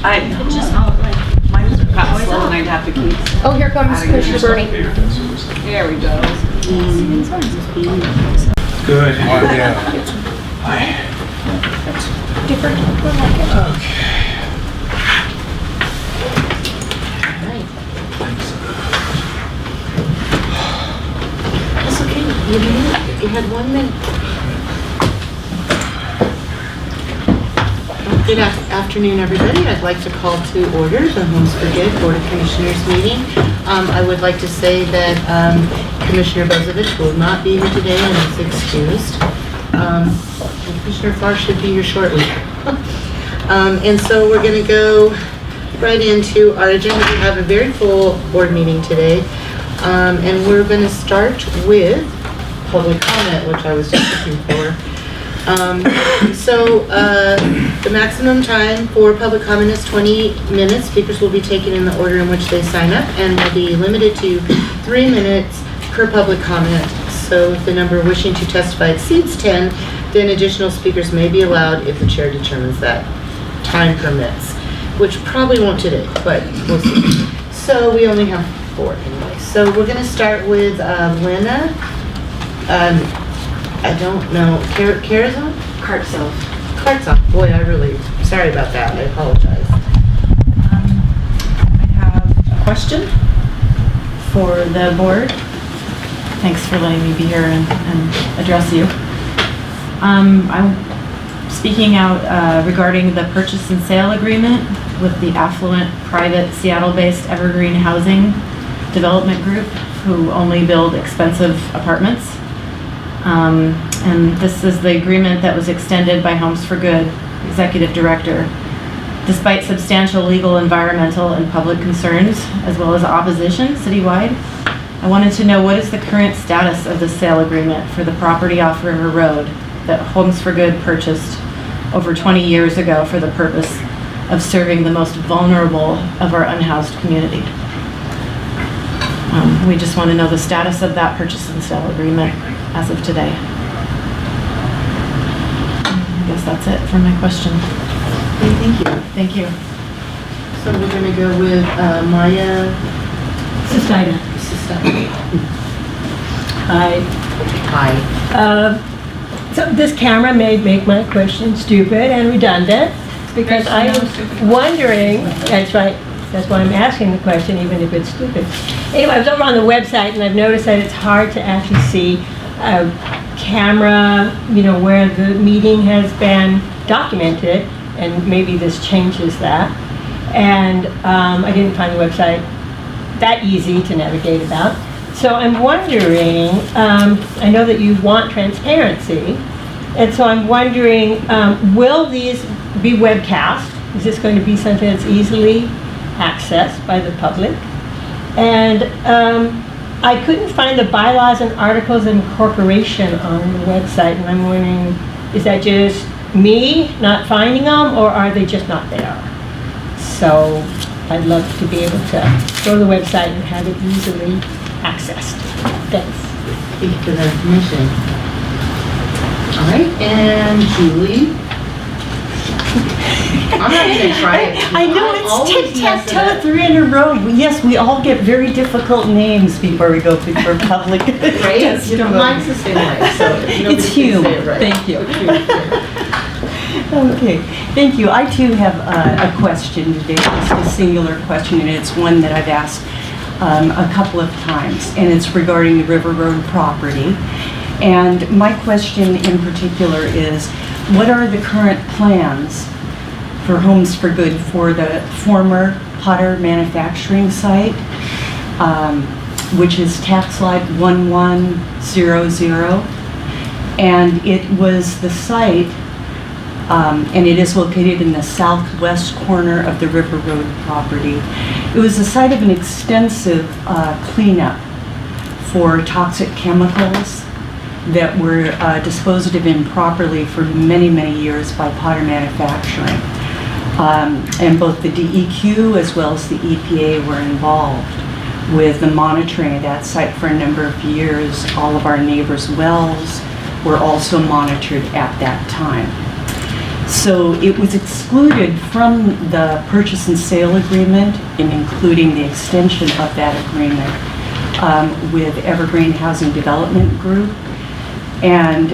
I just mine got slow and I'd have to keep. Oh, here comes Commissioner Bernie. There we go. Good. Yeah. Different. Okay. That's okay. You had 1 minute. Good afternoon, everybody. I'd like to call to order the Homes for Good Board of Commissioners meeting. I would like to say that Commissioner Bozovich will not be here today and is excused. And Commissioner Farr should be here shortly. And so we're going to go right into our agenda. We have a very full board meeting today. And we're going to start with public comment, which I was just looking for. The maximum time for public comment is 20 minutes. Speakers will be taken in the order in which they sign up and will be limited to 3 minutes per public comment. So if the number wishing to testify exceeds 10, then additional speakers may be allowed if the chair determines that time permits, which probably won't today, but we'll see. So we only have 4 anyway. So we're going to start with Lena. I don't know. Carazon? Cartself. Boy, I really, sorry about that. I apologize. I have a question for the board. Thanks for letting me be here and address you. I'm speaking out regarding the purchase and sale agreement with the affluent, private, Seattle-based Evergreen Housing Development Group, who only build expensive apartments. And this is the agreement that was extended by Homes for Good Executive Director. Despite substantial legal, environmental, and public concerns, as well as opposition citywide, I wanted to know what is the current status of the sale agreement for the property off River Road that Homes for Good purchased over 20 years ago for the purpose of serving the most vulnerable of our unhoused community. We just want to know the status of that purchase and sale agreement as of today. I guess that's it for my question. Okay, thank you. Thank you. So we're going to go with Maya Sistina. Hi. Hi. So this camera may make my question stupid and redundant because I was wondering, that's right, that's why I'm asking the question even if it's stupid. Anyway, I was over on the website and I've noticed that it's hard to actually see a camera, where the meeting has been documented, and maybe this changes that. And I didn't find the website that easy to navigate about. So I'm wondering, I know that you want transparency, and so I'm wondering, will these be webcast? Is this going to be something that's easily accessed by the public? And I couldn't find the bylaws and articles of incorporation on the website, and I'm wondering, is that just me not finding them, or are they just not there? So I'd love to be able to go to the website and have it easily accessed. Thanks. Thank you for that information. All right, and Julie. I'm not going to try it. I know it's tic-tac-toe 3 in a row. Yes, we all get very difficult names before we go before public. Right? Mine's the same way. So it's Hugh. Right. Thank you. Okay, thank you. I too have a question today. It's a singular question, and it's one that I've asked a couple of times, and it's regarding the River Road property. And my question in particular is, what are the current plans for Homes for Good for the former Potter manufacturing site, which is tax lot 1100, and it was the site, and it is located in the southwest corner of the River Road property. It was the site of an extensive cleanup for toxic chemicals that were disposed of improperly for many, many years by Potter Manufacturing. And both the DEQ as well as the EPA were involved with the monitoring of that site for a number of years. All of our neighbors' wells were also monitored at that time. So it was excluded from the purchase and sale agreement, and including the extension of that agreement with Evergreen Housing Development Group. And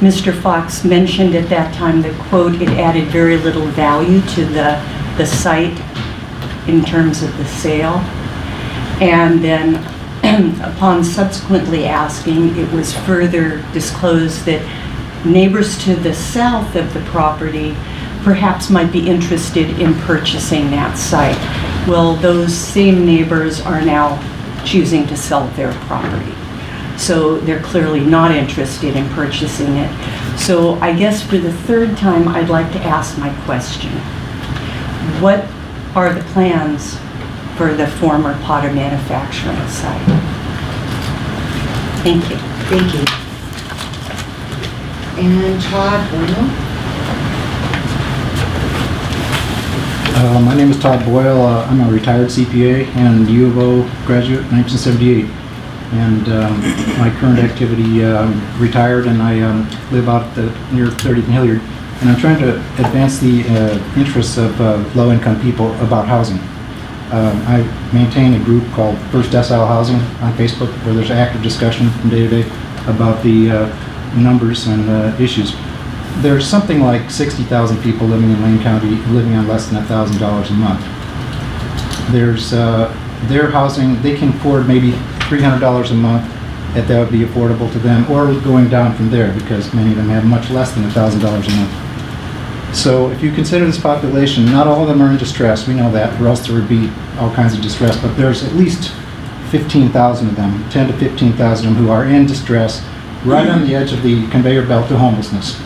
Mr. Fox mentioned at that time that, quote, it added very little value to the site in terms of the sale. And then upon subsequently asking, it was further disclosed that neighbors to the south of the property perhaps might be interested in purchasing that site. Well, those same neighbors are now choosing to sell their property. So they're clearly not interested in purchasing it. So I guess for the third time, I'd like to ask my question. What are the plans for the former Potter manufacturing site? Thank you. Thank you. And Todd Boyle? My name is Todd Boyle. I'm a retired CPA and U of O graduate, 1978. And my current activity, retired, and I live out near 30th and Hilliard. And I'm trying to advance the interests of low-income people about housing. I maintain a group called First Decile Housing on Facebook, where there's active discussion from day to day about the numbers and issues. There's something like 60,000 people living in Lane County living on less than $1,000 a month. There's their housing, they can afford maybe $300 a month, that would be affordable to them, or going down from there, because many of them have much less than $1,000 a month. So if you consider this population, not all of them are in distress, we know that, or else there would be all kinds of distress, but there's at least 15,000 of them, 10 to 15,000 of them who are in distress, right on the edge of the conveyor belt to homelessness.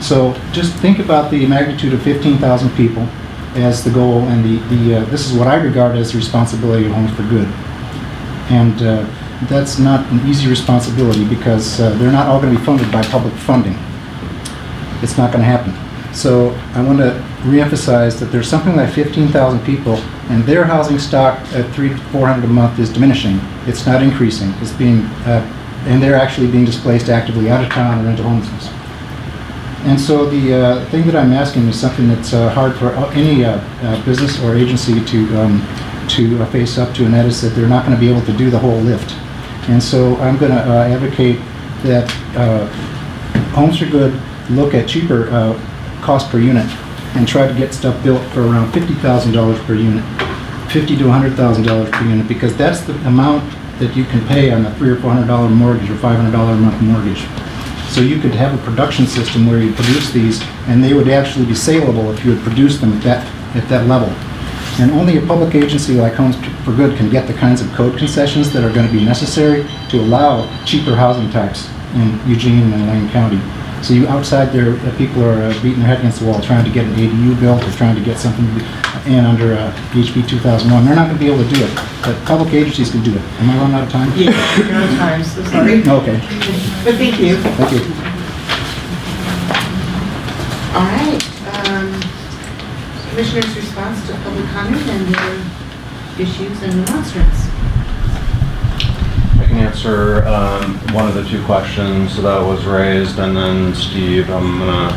So just think about the magnitude of 15,000 people as the goal, and this is what I regard as the responsibility of Homes for Good. And that's not an easy responsibility, because they're not all going to be funded by public funding. It's not going to happen. So I want to reemphasize that there's something like 15,000 people, and their housing stock at $300 to $400 a month is diminishing. It's not increasing. It's being, and they're actually being displaced actively out of town or into homelessness. And so the thing that I'm asking is something that's hard for any business or agency to face up to, and that is that they're not going to be able to do the whole lift. And so I'm going to advocate that Homes for Good look at cheaper cost per unit and try to get stuff built for around $50,000 per unit, $50,000 to $100,000 per unit, because that's the amount that you can pay on a $300 or $400 mortgage or $500 a month mortgage. So you could have a production system where you produce these, and they would actually be saleable if you would produce them at that level. And only a public agency like Homes for Good can get the kinds of code concessions that are going to be necessary to allow cheaper housing types in Eugene and Lane County. So you outside there, people are beating their head against the wall trying to get an ADU built or trying to get something in under HB 2001. They're not going to be able to do it, but public agencies can do it. Am I running out of time? Yeah, you're out of time, so sorry. Okay. But thank you. Thank you. All right. Commissioner's response to public comment and their issues and remonstrance. I can answer one of the two questions that was raised, and then Steve, I'm going to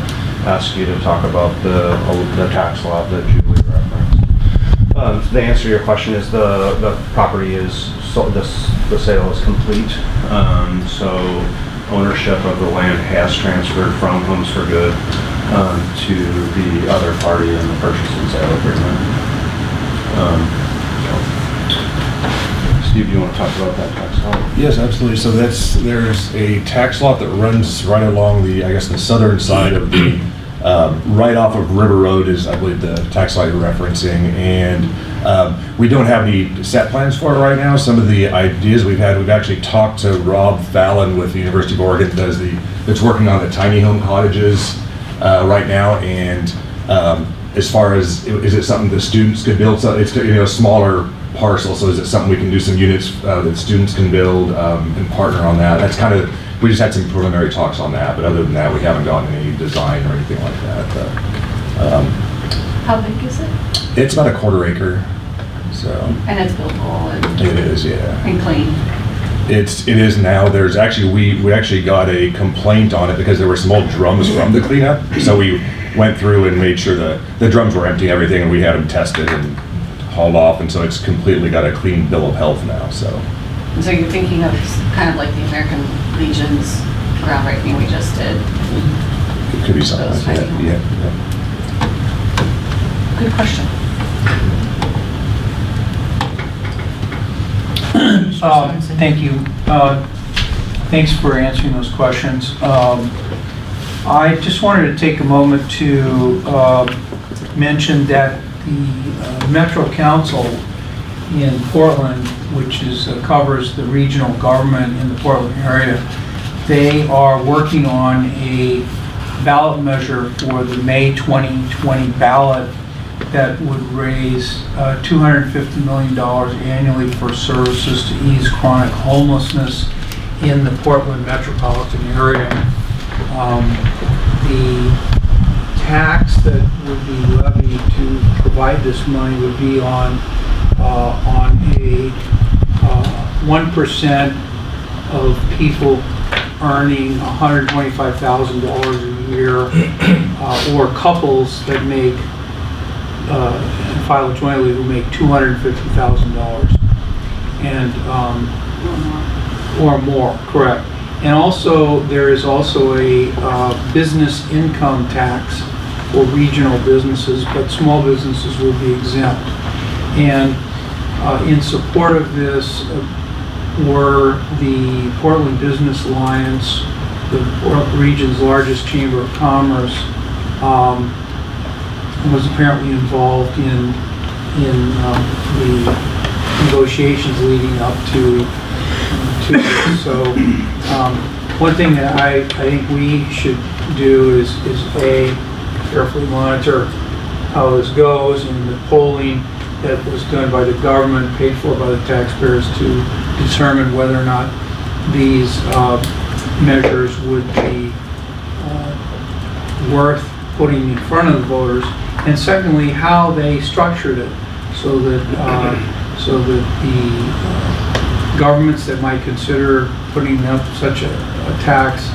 ask you to talk about the tax lot that Julie referenced. The answer to your question is the property is sold, the sale is complete. So ownership of the land has transferred from Homes for Good to the other party in the purchase and sale agreement. Steve, do you want to talk about that tax lot? Yes, absolutely. So there's a tax lot that runs right along the southern side of the, right off of River Road is, I believe, the tax lot you're referencing. And we don't have any set plans for it right now. Some of the ideas we've actually talked to Rob Fallon with the University of Oregon, that's working on the tiny home cottages right now. And as far as, is it something the students could build? So it's a smaller parcel, so is it something we can do some units that students can build and partner on that? That's kind of, we just had some preliminary talks on that, but other than that, we haven't gotten any design or anything like that. How big is it? It's about a 1/4 acre, so. And it's buildable and It is, yeah. clean. It is now. There's actually, we actually got a complaint on it because there were some old drums from the cleanup. So we went through and made sure the drums were empty and everything, and we had them tested and hauled off, and so it's completely got a clean bill of health now, so. And so you're thinking of kind of like the American Legion's groundbreaking we just did. It could be something Those like that, tiny yeah. Good question. Thank you. Thanks for answering those questions. I just wanted to take a moment to mention that the Metro Council in Portland, which covers the regional government in the Portland area, they are working on a ballot measure for the May 2020 ballot that would raise $250 million annually for services to ease chronic homelessness in the Portland metropolitan area. The tax that would be levied to provide this money would be on a 1% of people earning $125,000 a year, or couples that make file jointly who make $250,000 and or more, correct. And also, there is also a business income tax for regional businesses, but small businesses will be exempt. And in support of this were the Portland Business Alliance, the region's largest chamber of commerce, was apparently involved in the negotiations leading up to this. So one thing that I think we should do is A, carefully monitor how this goes, and the polling that was done by the government, paid for by the taxpayers, to determine whether or not these measures would be worth putting in front of the voters, and secondly, how they structured it so that the governments that might consider putting up such a tax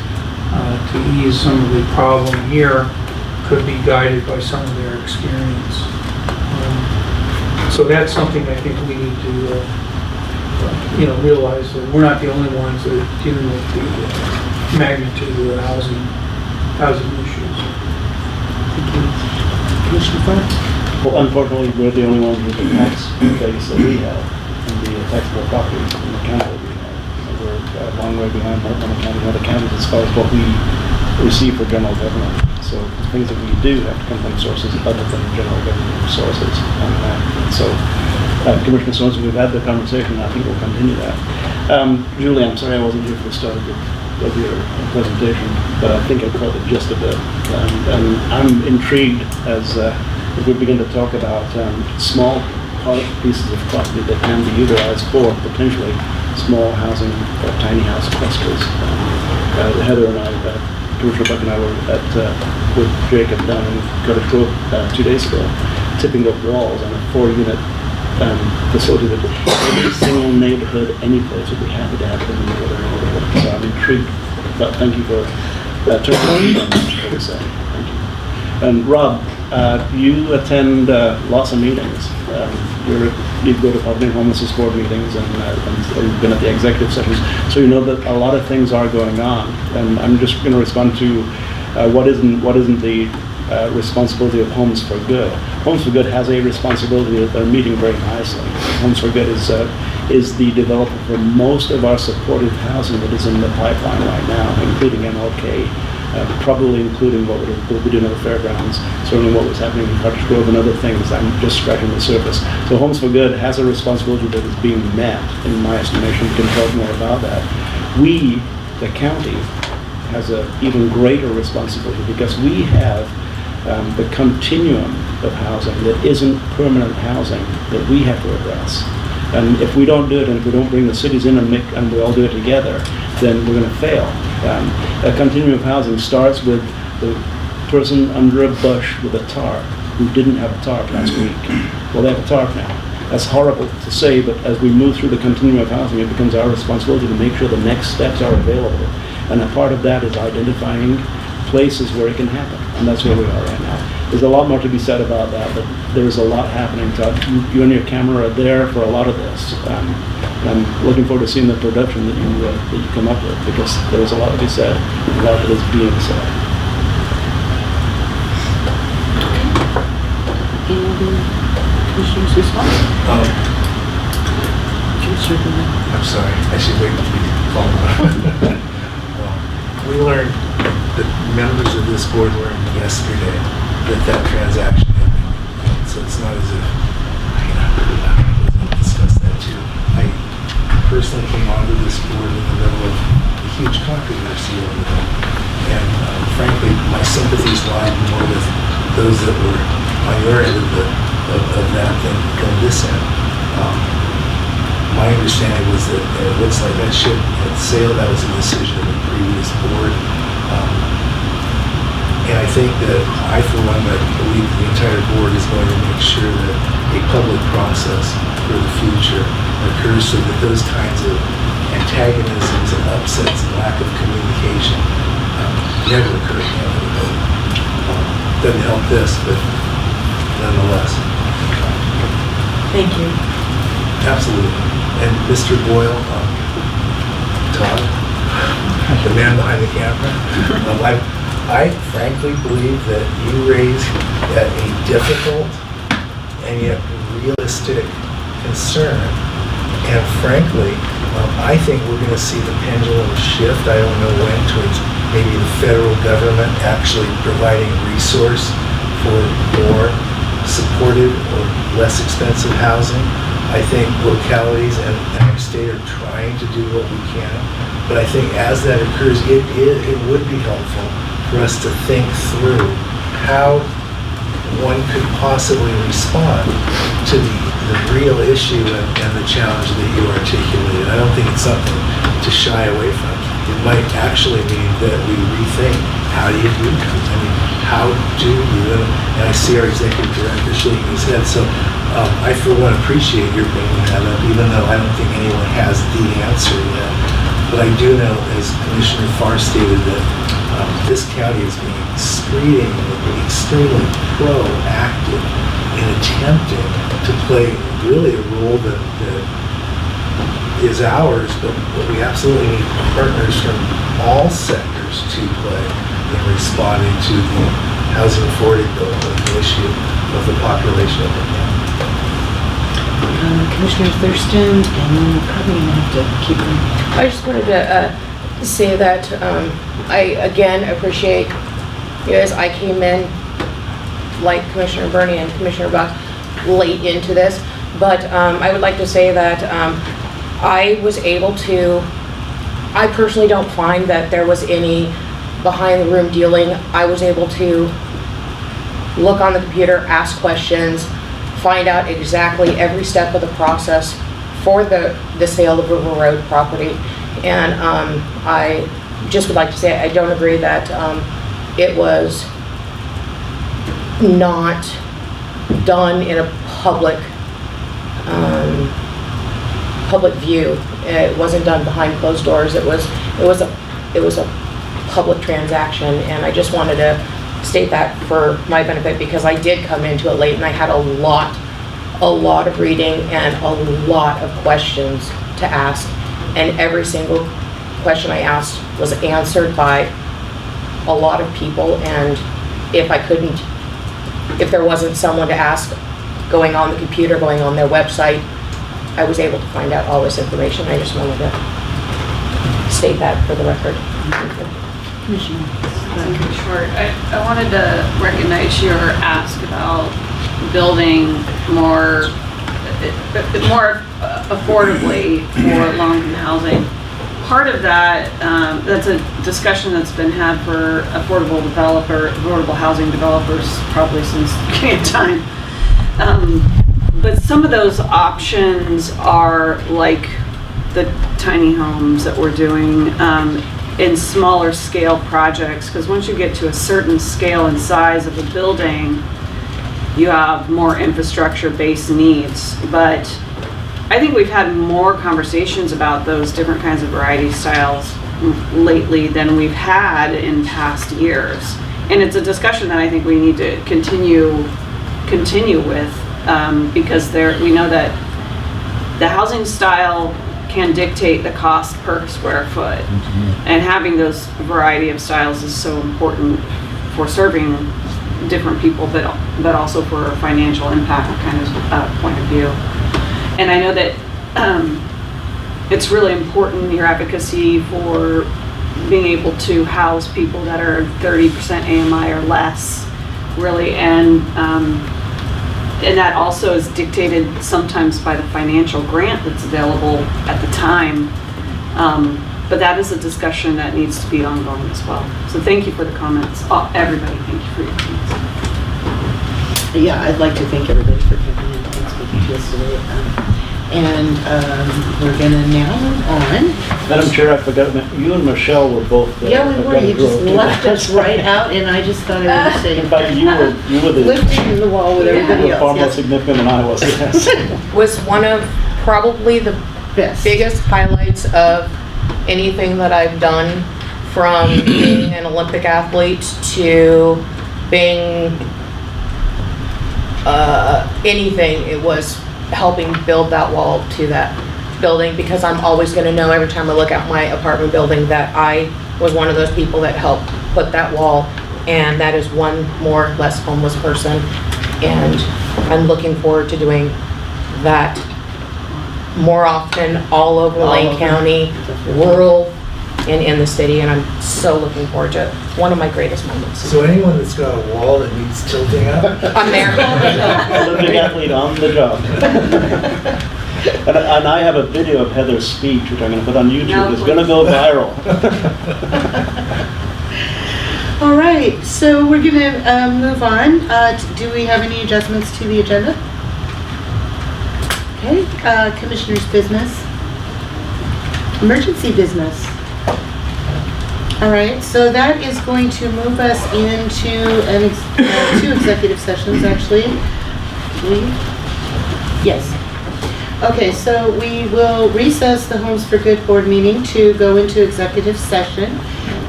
to ease some of the problem here could be guided by some of their experience. So that's something I think we need to realize that we're not the only ones that are dealing with the magnitude of the housing issues. Well, unfortunately, we're the only ones with the tax base that we have, and the taxable property in the county that we have. So we're a long way behind Montgomery County and other counties as far as what we receive for general government. So things that we do have to come from sources other than general government sources. And so, Commissioner Swanson, we've had the conversation, and I think we'll continue that. Julie, I'm sorry I wasn't here for the start of your presentation, but I think I caught the gist of it. And I'm intrigued as we begin to talk about small pieces of property that can be utilized for potentially small housing or tiny house clusters. Heather and I, Commissioner Buck and I were with Jacob down in Cottage Grove 2 days ago, tipping up walls on a 4-unit facility that every single neighborhood, any place would be happy to have it in the neighborhood. So I'm intrigued, but thank you for turning on what we say. Thank you. And Rob, you attend lots of meetings. You go to public homelessness board meetings, and you've been at the executive sessions, so you know that a lot of things are going on. And I'm just going to respond to what isn't the responsibility of Homes for Good. Homes for Good has a responsibility that they're meeting very nicely. Homes for Good is the developer for most of our supportive housing that is in the pipeline right now, including MLK. Probably including what we'll be doing at the fairgrounds, certainly what was happening in Cottage Grove and other things. I'm just scratching the surface. So Homes for Good has a responsibility that is being met, in my estimation. We can talk more about that. We, the county, has an even greater responsibility because we have the continuum of housing that isn't permanent housing that we have to address. And if we don't do it, and if we don't bring the cities in and we all do it together, then we're going to fail. A continuum of housing starts with the person under a bush with a tarp who didn't have a tarp last week. Well, they have a tarp now. That's horrible to say, but as we move through the continuum of housing, it becomes our responsibility to make sure the next steps are available. And a part of that is identifying places where it can happen, and that's where we are right now. There's a lot more to be said about that, but there's a lot happening. Todd, you and your camera are there for a lot of this. I'm looking forward to seeing the production that you come up with, because there's a lot to be said, a lot that is being said. Any other commissioners' response? Commissioner Burnett. I'm sorry, I should wait until you call me. We learned, that members of this board learned yesterday that transaction had been completed. So it's not as if, we'll discuss that too. I personally came onto this board in the middle of a huge controversy over that. And frankly, my sympathies lie more with those that were on your end of that than this end. My understanding was that it looks like that ship had sailed. That was a decision of the previous board. And I think that I, for one, I believe the entire board is going to make sure that a public process for the future occurs so that those kinds of antagonisms and upsets and lack of communication never occur again. Doesn't help this, but nonetheless. Thank you. Absolutely. And Mr. Boyle, Todd, the man behind the camera, I frankly believe that you raised a difficult and yet realistic concern. And frankly, I think we're going to see the pendulum shift, I don't know when, towards maybe the federal government actually providing resource for more supported or less expensive housing. I think localities and our state are trying to do what we can, but I think as that occurs, it would be helpful for us to think through how one could possibly respond to the real issue and the challenge that you articulated. I don't think it's something to shy away from. It might actually mean that we rethink, how do you do that? I mean, how do you, and I see our executive director shaking his head, so I for one appreciate your bringing that up, even though I don't think anyone has the answer yet. But I do know, as Commissioner Farr stated, that this county is being extremely proactive in attempting to play really a role that is ours, but we absolutely need partners from all sectors to play in responding to the housing affordability issue of the population of the county. Commissioner Thurston, and then we're probably going to have to keep going. I just wanted to say that I again appreciate you guys. I came in, like Commissioner Burney and Commissioner Buck, late into this, but I would like to say that I was able to, I personally don't find that there was any behind the room dealing. I was able to look on the computer, ask questions, find out exactly every step of the process for the sale of River Road property. And I just would like to say I don't agree that it was not done in a public view. It wasn't done behind closed doors. It was a public transaction, and I just wanted to state that for my benefit, because I did come into it late and I had a lot of reading and a lot of questions to ask, and every single question I asked was answered by a lot of people. And if there wasn't someone to ask, going on the computer, going on their website, I was able to find out all this information. I just wanted to state that for the record. Short. I wanted to recognize your ask about building more affordably for low-income housing. Part of that, that's a discussion that's been had for affordable housing developers probably since the beginning of time. But some of those options are like the tiny homes that we're doing in smaller scale projects, because once you get to a certain scale and size of a building, you have more infrastructure-based needs. But I think we've had more conversations about those different kinds of variety styles lately than we've had in past years. And it's a discussion that I think we need to continue with, because we know that the housing style can dictate the cost per square foot. And having those variety of styles is so important for serving different people, but also for a financial impact kind of point of view. And I know that it's really important, your advocacy for being able to house people that are 30% AMI or less, really, and that also is dictated sometimes by the financial grant that's available at the time. But that is a discussion that needs to be ongoing as well. So thank you for the comments. Everybody, thank you for your comments. Yeah, I'd like to thank everybody for coming in and speaking to us today. And we're gonna now move on. Madam Chair, I forgot, you and Michelle were both there. Yeah, we were, you just left us right out, and I just thought I would say. In fact, you were the. Lifting the wall with everybody You were far else, more yes. significant than I was, yes. Was one of probably the Best. biggest highlights of anything that I've done, from being an Olympic athlete to being anything. It was helping build that wall to that building, because I'm always going to know every time I look at my apartment building that I was one of those people that helped put that wall, and that is one more less homeless person. And I'm looking forward to doing that more often all over Lane County, rural, and in the city, and I'm so looking forward to it. One of my greatest moments. So anyone that's got a wall that needs tilting up? I'm there. Olympic athlete on the job. And I have a video of Heather's speech, which I'm going to put on YouTube. No, It's going to go viral. All right, so we're gonna move on. Do we have any adjustments to the agenda? Okay, Commissioner's business. Emergency business. All right, so that is going to move us into two executive sessions, actually. Yes. Okay, so we will recess the Homes for Good Board meeting to go into executive session.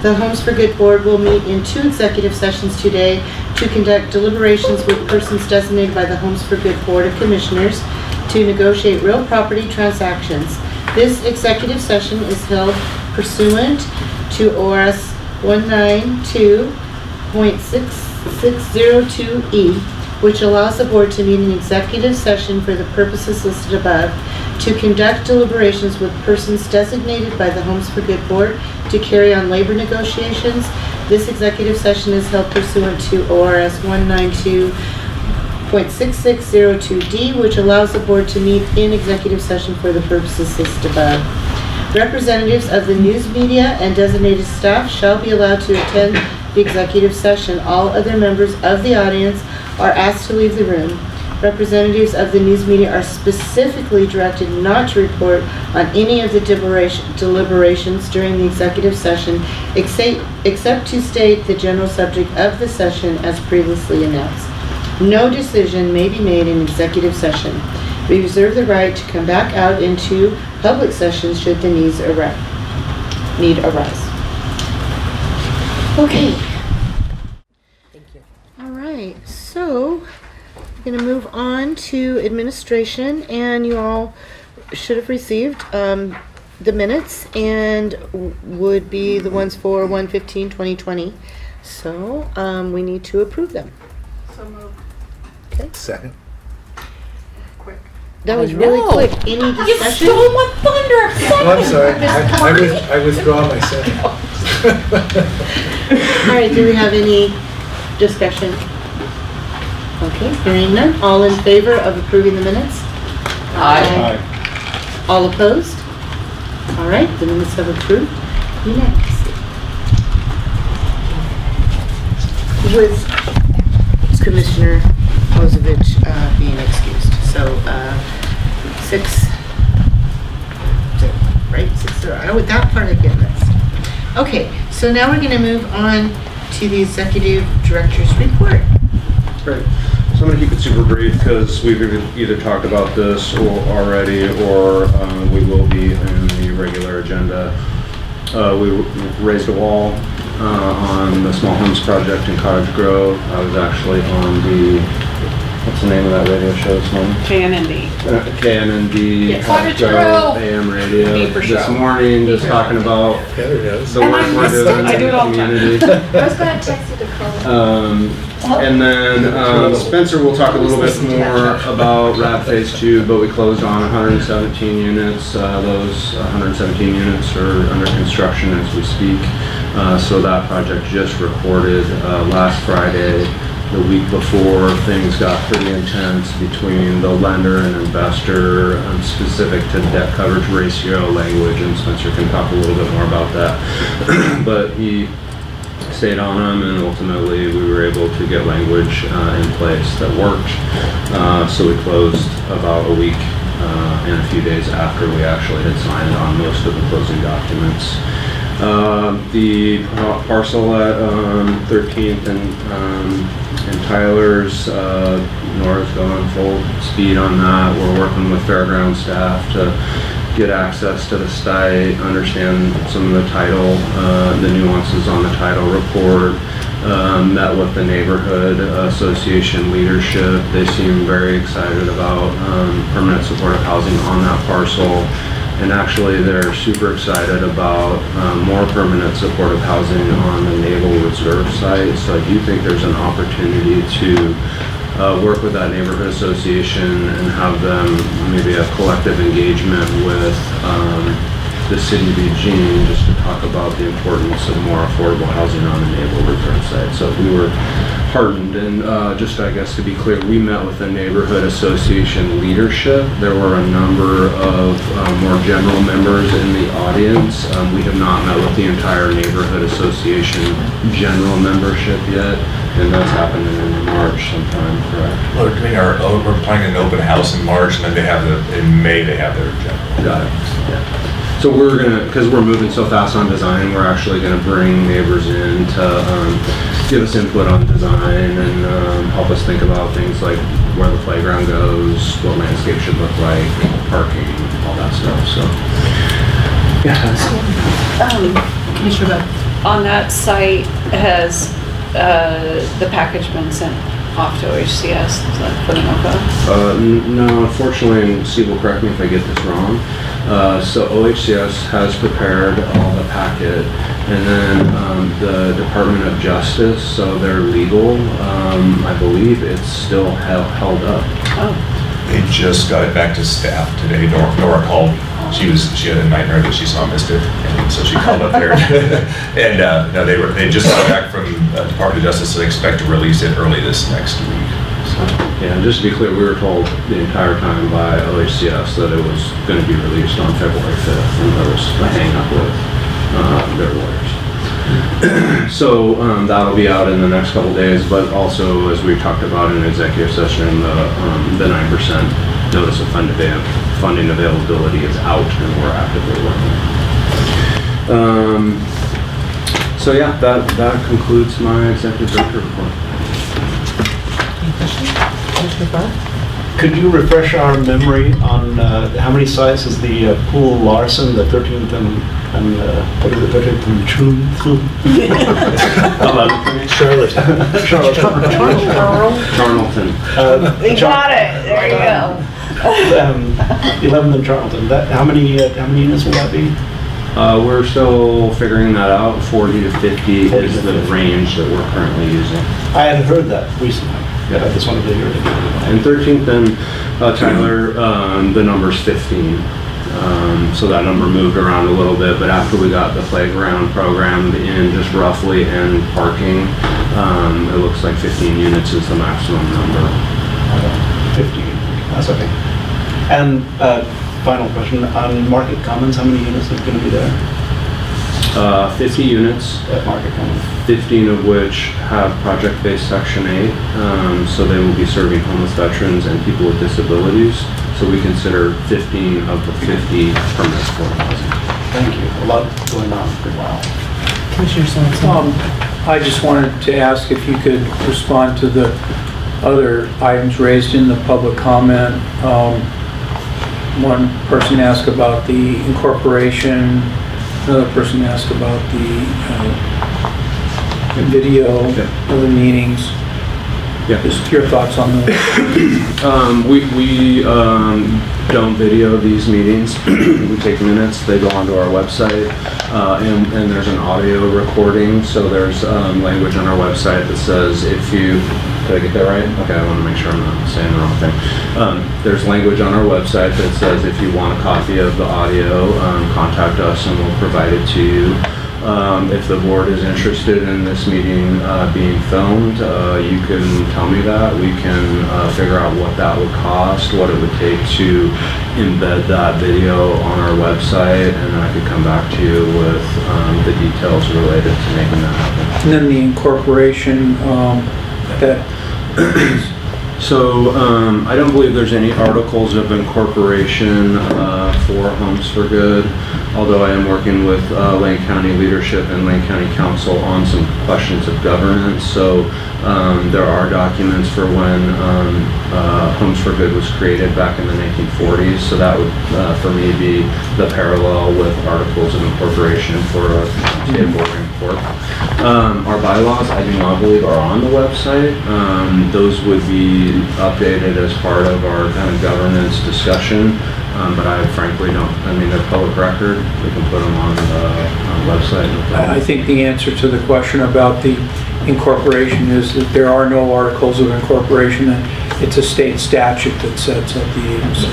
The Homes for Good Board will meet in 2 executive sessions today to conduct deliberations with persons designated by the Homes for Good Board of Commissioners to negotiate real property transactions. This executive session is held pursuant to ORS 192.6602E, which allows the board to meet in executive session for the purposes listed above, to conduct deliberations with persons designated by the Homes for Good Board to carry on labor negotiations. This executive session is held pursuant to ORS 192.6602D, which allows the board to meet in executive session for the purposes listed above. Representatives of the news media and designated staff shall be allowed to attend the executive session. All other members of the audience are asked to leave the room. Representatives of the news media are specifically directed not to report on any of the deliberations during the executive session, except to state the general subject of the session as previously announced. No decision may be made in executive session. We reserve the right to come back out into public sessions should the need arise. Okay. Thank you. All right, so we're going to move on to administration, and you all should have received the minutes, and would be the ones for 1/15/2020. So we need to approve them. So moved. Okay, Second. that was I really know. quick. Any You discussion? stole my thunder! Oh, I'm sorry. I withdraw my second. All right, do we have any discussion? Okay, hearing none. All in favor of approving the minutes? Aye. All opposed? All right, the minutes have approved unanimously. With Commissioner Bozovich being excused. So 6-0, right? 6-0. Oh, with that part I get missed. Okay, so now we're going to move on to the Executive Director's report. Great. So I'm gonna keep it super brief because we've either talked about this or already, or we will be in the regular agenda. We raised a wall on the small homes project in Cottage Grove. I was actually on the, what's the name of that radio show this morning? KNND. KNND, Cottage Grove, Grove. AM radio Paper this show. morning, just talking about Heather does. the work we're doing I do in it the all the time. community. I was gonna text you to call. And then Spencer will talk a little bit more about RAP Phase 2, but we closed on 117 units. Those 117 units are under construction as we speak. So that project just recorded last Friday, the week before. Things got pretty intense between the lender and investor, specific to debt coverage ratio language, and Spencer can talk a little bit more about that. But he stayed on them, and ultimately we were able to get language in place that worked. So we closed about a week and a few days after we actually had signed on most of the closing documents. The parcel at 13th and Tyler's, Nora's going full speed on that. We're working with fairground staff to get access to the site, understand some of the title, the nuances on the title report. Met with the neighborhood association leadership. They seem very excited about permanent supportive housing on that parcel. And actually, they're super excited about more permanent supportive housing on the Naval Reserve site. So I do think there's an opportunity to work with that neighborhood association and have them maybe a collective engagement with the city of Eugene, just to talk about the importance of more affordable housing on the Naval Reserve site. So we were heartened, and just I guess to be clear, we met with the neighborhood association leadership. There were a number of more general members in the audience. We have not met with the entire neighborhood association general membership yet, and that's happening in March sometime, correct? Well, they're doing we're planning an open house in March, and then they have in May they have their general. Got it. Yeah. So we're gonna, because we're moving so fast on design, we're actually gonna bring neighbors in to give us input on design and help us think about things like where the playground goes, what landscape should look like, parking, all that stuff. So yeah. Commissioner Buck. On that site, has the package been sent off to OHCS for the NOFA? No, unfortunately, and Steve will correct me if I get this wrong. So OHCS has prepared all the packet, and then the Department of Justice, so they're legal, I believe it's still held up. Oh, They just got it back to staff today. Nora called. She had a nightmare that she saw missed it, and so she called up there. And no, they just got back from Department of Justice, so they expect to release it early this next week. So. Yeah, and just to be clear, we were told the entire time by OHCS that it was going to be released on February 5th, and there was a hang-up with their lawyers. So that'll be out in the next couple days, but also, as we talked about in executive session, the 9% notice of funding availability is out, and we're actively working. So yeah, that concludes my executive director report. Any questions? Commissioner Buck? Could you refresh our memory on how many sites is the Pool Larson, the 13th and what is it, 13th and True? 11th. Charlton. we got it, there you go. 11th and Charlton. How many units will that be? We're still figuring that out. 40 to 50 is the range that we're currently using. I hadn't heard that recently. Yeah, I just wanted to hear it again. And 13th and Tyler, the number's 15. So that number moved around a little bit, but after we got the playground programmed in just roughly and parking, it looks like 15 units is the maximum number. 15, that's okay. And final question, on Market Commons, how many units are going to be there 50 units, at Market Commons? 15 of which have project-based Section 8, so they will be serving homeless veterans and people with disabilities. So we consider 15 of the 50 permanent supportive housing. Thank you. A lot going on. Wow. Commissioner Swanson. I just wanted to ask if you could respond to the other items raised in the public comment. One person asked about the incorporation, another person asked about the video of the meetings. Yeah. Just your thoughts on that. We don't video these meetings. We take minutes, they go onto our website, and there's an audio recording, so there's language on our website that says if you, did I get that right? Okay, I want to make sure I'm not saying the wrong thing. There's language on our website that says if you want a copy of the audio, contact us and we'll provide it to you. If the board is interested in this meeting being filmed, you can tell me that. We can figure out what that would cost, what it would take to embed that video on our website, and then I could come back to you with the details related to making that happen. And then the incorporation that So I don't believe there's any articles of incorporation for Homes for Good, although I am working with Lane County leadership and Lane County Council on some questions of governance. So there are documents for when Homes for Good was created back in the 1940s. So that would, for me, be the parallel with articles of incorporation for a state board report. Our bylaws, I do not believe, are on the website. Those would be updated as part of our kind of governance discussion, but I frankly don't, I mean, they're public record. We can put them on the website. I think the answer to the question about the incorporation is that there are no articles of incorporation, and it's a state statute that sets up the agency.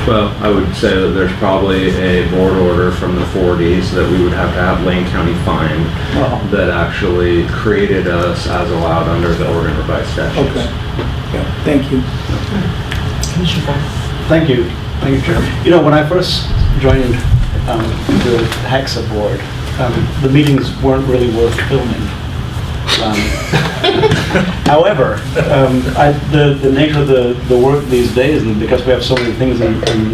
Well, I would say that there's probably a board order from the 40s that we would have to have Lane County find that actually created us as allowed under the Oregon Revised Statutes. Okay. Yeah, thank you. Thank you. Thank you, Chair. You know, when I first joined the HEXA board, the meetings weren't really worth filming. However, the nature of the work these days, and because we have so many things in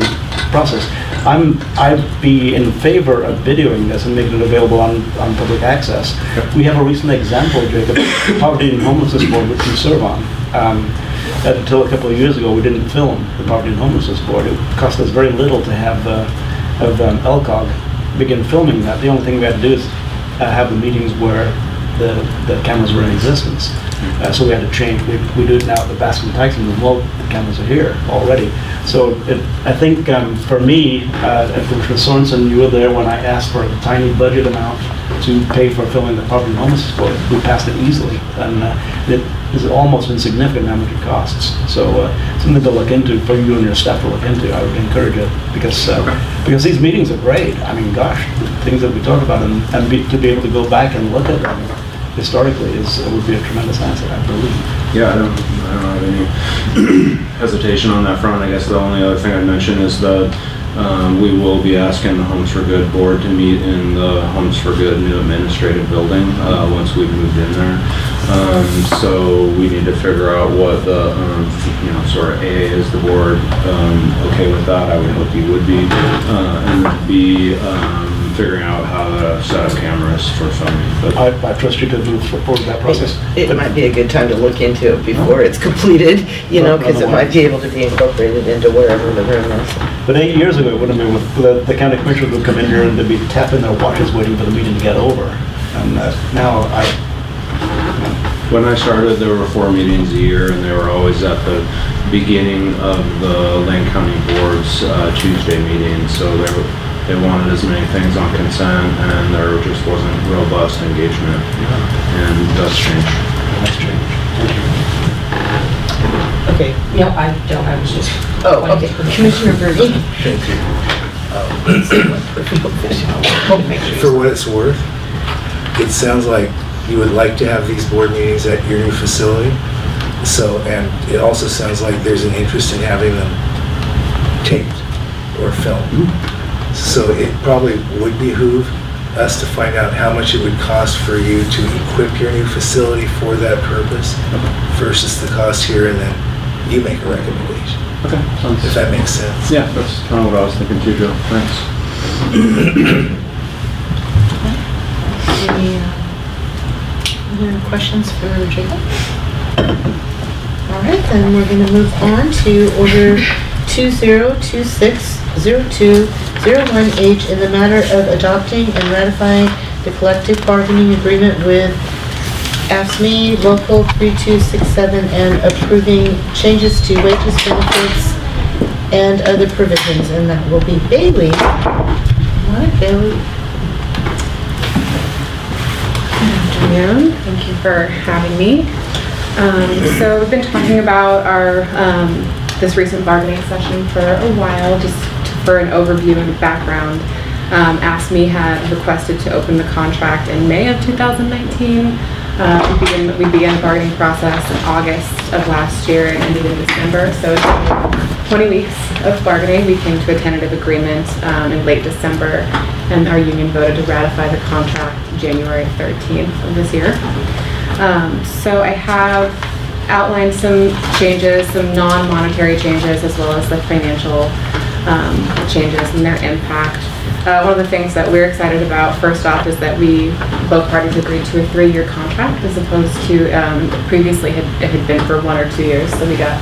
process, I'd be in favor of videoing this and making it available on public access. We have a recent example, Jacob, Poverty and Homelessness Board, which we serve on. Until a couple of years ago, we didn't film the Poverty and Homelessness Board. It cost us very little to have LCOG begin filming that. The only thing we had to do is have the meetings where the cameras were in existence. So we had to change. We do it now at the Baskin Taxi Room. Well, the cameras are here already. So I think for me, Commissioner Sorensen, you were there when I asked for a tiny budget amount to pay for filming the Poverty and Homelessness Board. We passed it easily, and it is almost insignificant how much it costs. So something to look into for you and your staff to look into. I would encourage it because these meetings are great. I mean, gosh, the things that we talk about and to be able to go back and look at them historically would be a tremendous asset, I believe. Yeah, I don't have any hesitation on that front. I guess the only other thing I'd mention is that we will be asking the Homes for Good board to meet in the Homes for Good new administrative building once we've moved in there. So we need to figure out what the, sort of A, is the board okay with that? I would hope you would be. And B, figuring out how to set up cameras for filming. But I trust you to move forward with that process. It might be a good time to look into it before it's completed, because it might be able to be incorporated into wherever the room is. But 8 years ago, it would have been with the county commissioners would come in here and they'd be tapping their watches waiting for the meeting to get over. And now when I started, there were 4 meetings a year, and they were always at the beginning of the Lane County Board's Tuesday meeting. So they wanted as many things on consent, and there just wasn't robust engagement. And that's changed. That's changed. Okay. No, I don't. I was just. Oh, okay. Commissioner Birdie. Thank you. For what it's worth, it sounds like you would like to have these board meetings at your new facility. So, and it also sounds like there's an interest in having them taped or filmed. So it probably would behoove us to find out how much it would cost for you to equip your new facility for that purpose versus the cost here, and then you make a recommendation. Okay, If that makes sense. Yeah, that's kind of what I was thinking too, Joe. Thanks. Any other questions for Jacob? All right, then we're going to move on to Order 20260201H in the matter of adopting and ratifying the collective bargaining agreement with AFSCME Local 3267 and approving changes to wages, benefits, and other provisions, and that will be Bailey. All right, Bailey. Afternoon. Thank you for having me. So we've been talking about our this recent bargaining session for a while, just for an overview and background. AFSCME had requested to open the contract in May of 2019. We began the bargaining process in August of last year and ended in December. So it's been 20 weeks of bargaining. We came to a tentative agreement in late December, and our union voted to ratify the contract January 13th of this year. So I have outlined some changes, some non-monetary changes, as well as the financial changes and their impact. One of the things that we're excited about, first off, is that both parties agreed to a 3-year contract as opposed to previously it had been for 1 or 2 years. So we got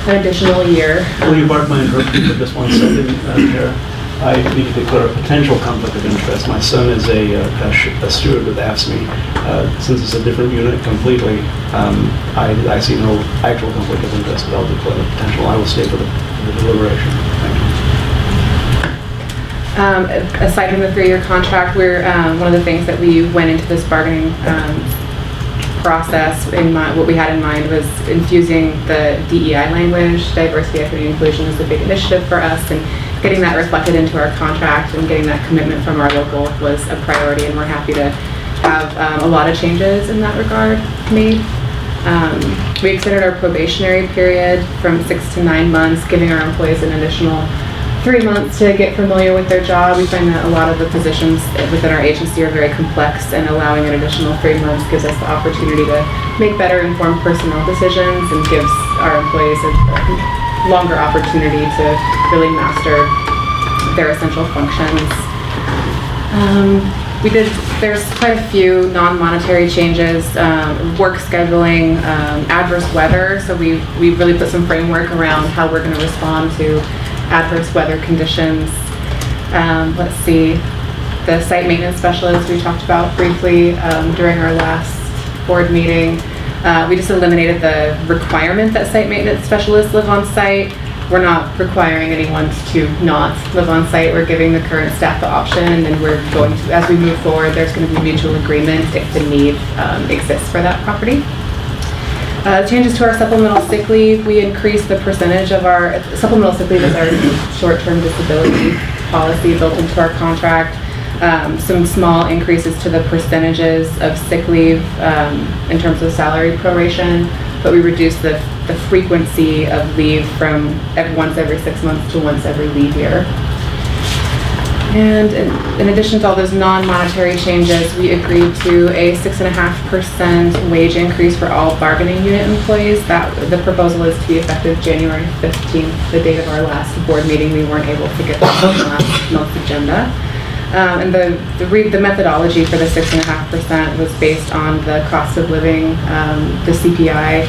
an additional year. Will you pardon my interruption for just 1 second, Chair? I need to declare a potential conflict of interest. My son is a steward with AFSCME. Since it's a different unit completely, I see no actual conflict of interest, but I'll declare a potential. I will stay for the deliberation. Thank you. Aside from the 3-year contract, one of the things that we went into this bargaining process what we had in mind was infusing the DEI language. Diversity, equity, and inclusion is a big initiative for us, and getting that reflected into our contract and getting that commitment from our local was a priority, and we're happy to have a lot of changes in that regard made. We extended our probationary period from 6 to 9 months, giving our employees an additional 3 months to get familiar with their job. We find that a lot of the positions within our agency are very complex, and allowing an additional 3 months gives us the opportunity to make better informed personnel decisions and gives our employees a longer opportunity to really master their essential functions. There's quite a few non-monetary changes, work scheduling, adverse weather. So we really put some framework around how we're going to respond to adverse weather conditions. Let's see, the site maintenance specialist we talked about briefly during our last board meeting. We just eliminated the requirement that site maintenance specialists live on site. We're not requiring anyone to not live on site. We're giving the current staff the option, and we're going to, as we move forward, there's going to be mutual agreement if the need exists for that property. Changes to our supplemental sick leave. We increased the percentage of our supplemental sick leave as our short-term disability policy built into our contract. Some small increases to the percentages of sick leave in terms of salary proration, but we reduced the frequency of leave from once every 6 months to once every leave year. And in addition to all those non-monetary changes, we agreed to a 6.5% wage increase for all bargaining unit employees. The proposal is to be effective January 15th, the date of our last board meeting. We weren't able to get that on the last month's agenda. And the methodology for the 6.5% was based on the cost of living, the CPI,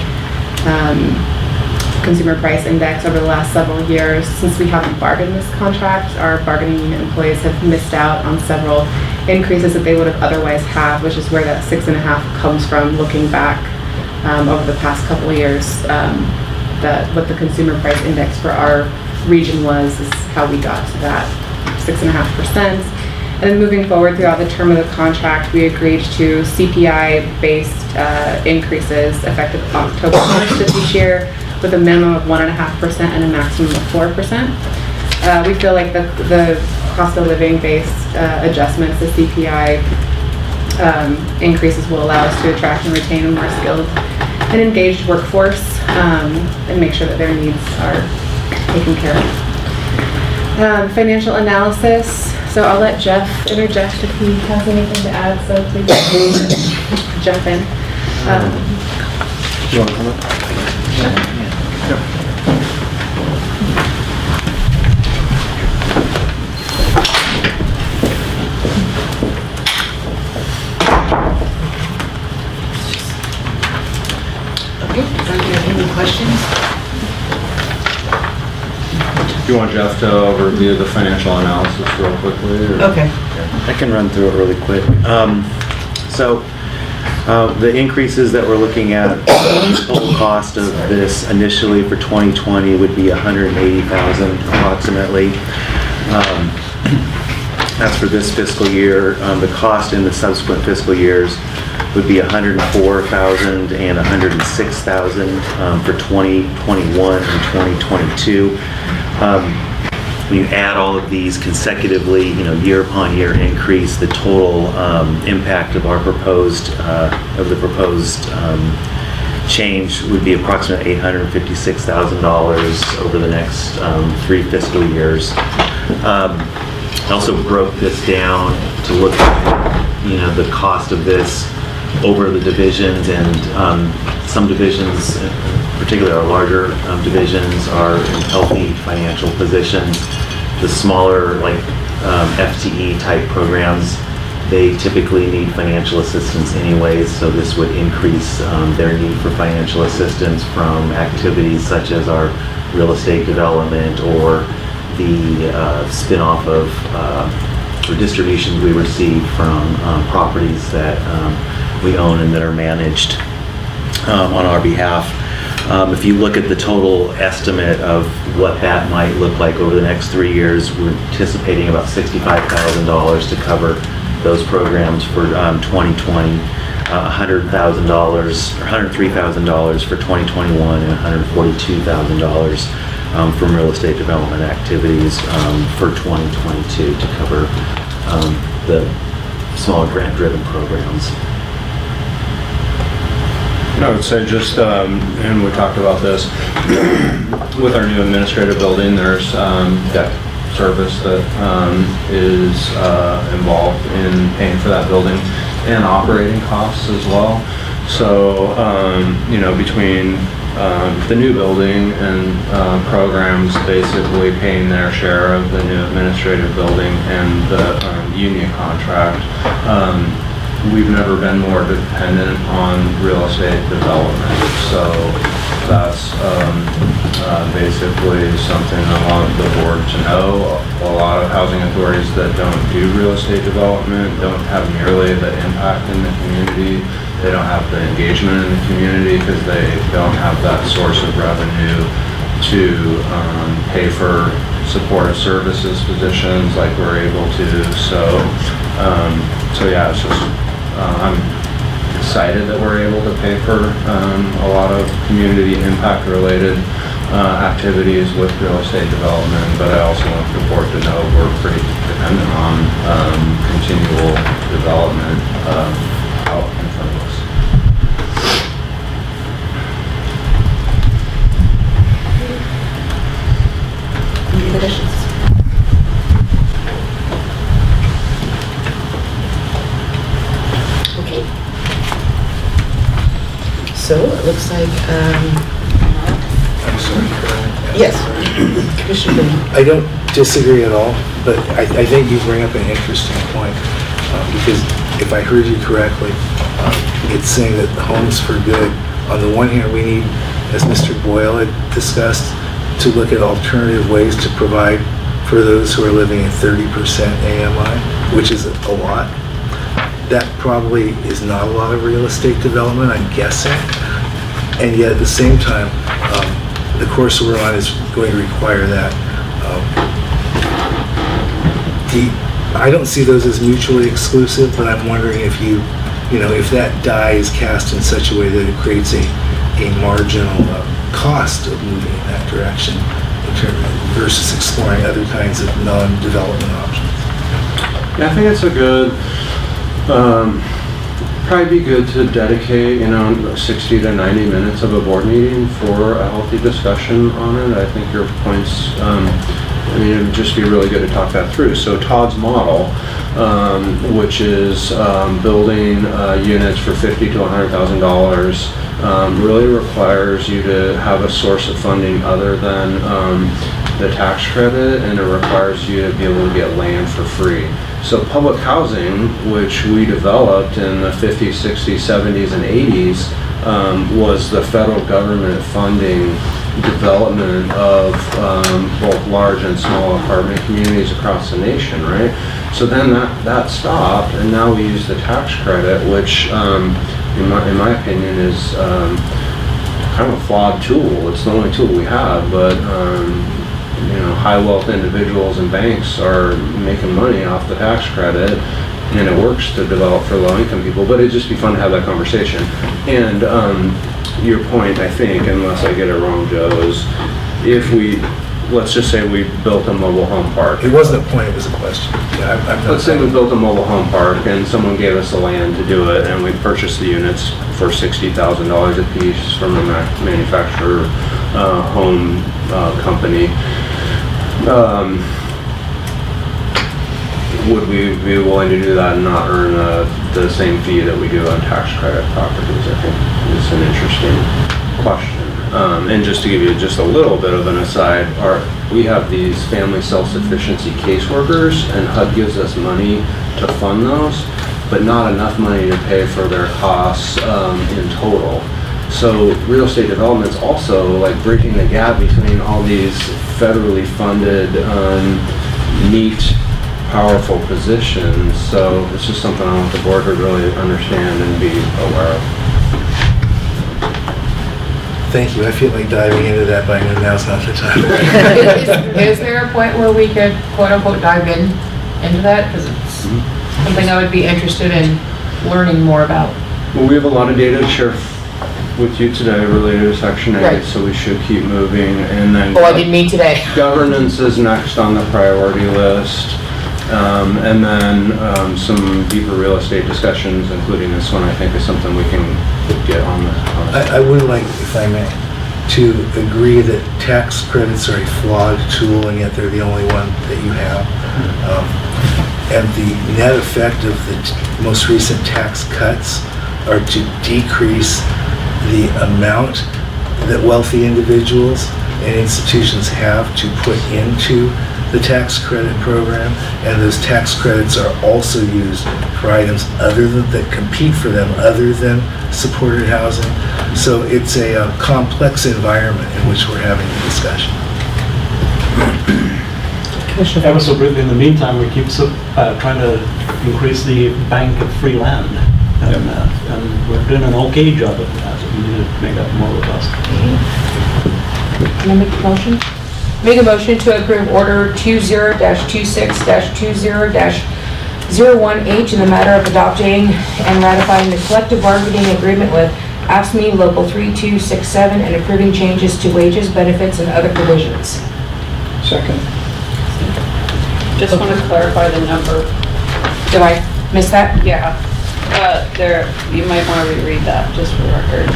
Consumer Price Index over the last several years. Since we haven't bargained this contract, our bargaining unit employees have missed out on several increases that they would have otherwise had, which is where that 6.5 comes from. Looking back over the past couple of years, what the Consumer Price Index for our region was is how we got to that 6.5%. And then moving forward throughout the term of the contract, we agreed to CPI-based increases effective October 1st of each year, with a minimum of 1.5% and a maximum of 4%. We feel like the cost of living based adjustments, the CPI increases, will allow us to attract and retain a more skilled and engaged workforce and make sure that their needs are taken care of. Financial analysis. So I'll let Jeff interject if he has anything to add, so please jump in. Do you want to come up? Okay, are there any questions? Do you want Jeff to review the financial analysis real quickly? Or? Okay. I can run through it really quick. The increases that we're looking at, the total cost of this initially for 2020 would be $180,000 approximately. That's for this fiscal year. The cost in the subsequent fiscal years would be $104,000 and $106,000 for 2021 and 2022. When you add all of these consecutively, year upon year increase, the total impact of our proposed change would be approximately $856,000 over the next 3 fiscal years. I also broke this down to look at, the cost of this over the divisions, and some divisions, particularly our larger divisions, are in healthy financial positions. The smaller, like FTE type programs, they typically need financial assistance anyways, so this would increase their need for financial assistance from activities such as our real estate development or the spin-off of or distributions we receive from properties that we own and that are managed on our behalf. If you look at the total estimate of what that might look like over the next 3 years, we're anticipating about $65,000 to cover those programs for 2020, $100,000 or $103,000 for 2021, and $142,000 from real estate development activities for 2022 to cover the smaller grant-driven programs. I would say just, and we talked about this, with our new administrative building, there's debt service that is involved in paying for that building and operating costs as well. So, between the new building and programs basically paying their share of the new administrative building and the union contract, we've never been more dependent on real estate development. So that's basically something I want the board to know. A lot of housing authorities that don't do real estate development don't have nearly the impact in the community. They don't have the engagement in the community because they don't have that source of revenue to pay for supportive services positions like we're able to. So yeah, it's just I'm excited that we're able to pay for a lot of community impact related activities with real estate development, but I also want the board to know we're pretty dependent on continual development out in front of us. Any other questions? Okay. So it looks like, I'm sorry. yes, Commissioner Boone. I don't disagree at all, but I think you bring up an interesting point, because if I heard you correctly, it's saying that the homes for good, on the one hand, we need, as Mr. Boyle had discussed, to look at alternative ways to provide for those who are living at 30% AMI, which is a lot. That probably is not a lot of real estate development, I'm guessing. And yet at the same time, the course we're on is going to require that. I don't see those as mutually exclusive, but I'm wondering if if that die is cast in such a way that it creates a marginal cost of moving in that direction versus exploring other kinds of non-development options. Yeah, I think it's a good, probably be good to dedicate, 60 to 90 minutes of a board meeting for a healthy discussion on it. I think your points, it would just be really good to talk that through. So Todd's model, which is building units for $50,000 to $100,000, really requires you to have a source of funding other than the tax credit, and it requires you to be able to get land for free. So public housing, which we developed in the 50s, 60s, 70s, and 80s, was the federal government funding development of both large and small apartment communities across the nation, right? So then that stopped, and now we use the tax credit, which in my opinion is kind of a flawed tool. It's the only tool we have, but high wealth individuals and banks are making money off the tax credit, and it works to develop for low income people, but it'd just be fun to have that conversation. And your point, I think, unless I get it wrong, Joe, is if let's just say we built a mobile home park. It wasn't a point, it was a question. Yeah, Let's say we built a mobile home park and someone gave us the land to do it, and we purchased the units for $60,000 a piece from a manufacturer home company. Would we be willing to do that and not earn the same fee that we do on tax credit properties? I think is an interesting question. And just to give you just a little bit of an aside, we have these family self-sufficiency caseworkers, and HUD gives us money to fund those, but not enough money to pay for their costs in total. So real estate development's also like bridging the gap between all these federally funded, neat, powerful positions. So it's just something I want the board to really understand and be aware of. Thank you. I feel like diving into that, but I know now's not the time. Is there a point where we could quote unquote dive into that? Because it's something I would be interested in learning more about. Well, we have a lot of data to share with you today related to Section 8, Right. so we should keep moving. And then Oh, I didn't mean today. governance is next on the priority list. And then some deeper real estate discussions, including this one, I think is something we can get on the. I would like, if I may, to agree that tax credits are a flawed tool, and yet they're the only one that you have. And the net effect of the most recent tax cuts are to decrease the amount that wealthy individuals and institutions have to put into the tax credit program, and those tax credits are also used for items that compete for them other than supported housing. So it's a complex environment in which we're having the discussion. Ever so briefly, in the meantime, we keep trying to increase the bank of free land. And we're doing an okay job of that. We need to make that more robust. Can I make a motion? Make a motion to approve Order 20-26-20-01H in the matter of adopting and ratifying the collective bargaining agreement with AFSCME Local 3267 and approving changes to wages, benefits, and other provisions. Second. Just want to clarify the number. Did I miss that? Yeah. You might want to reread that, just for the record.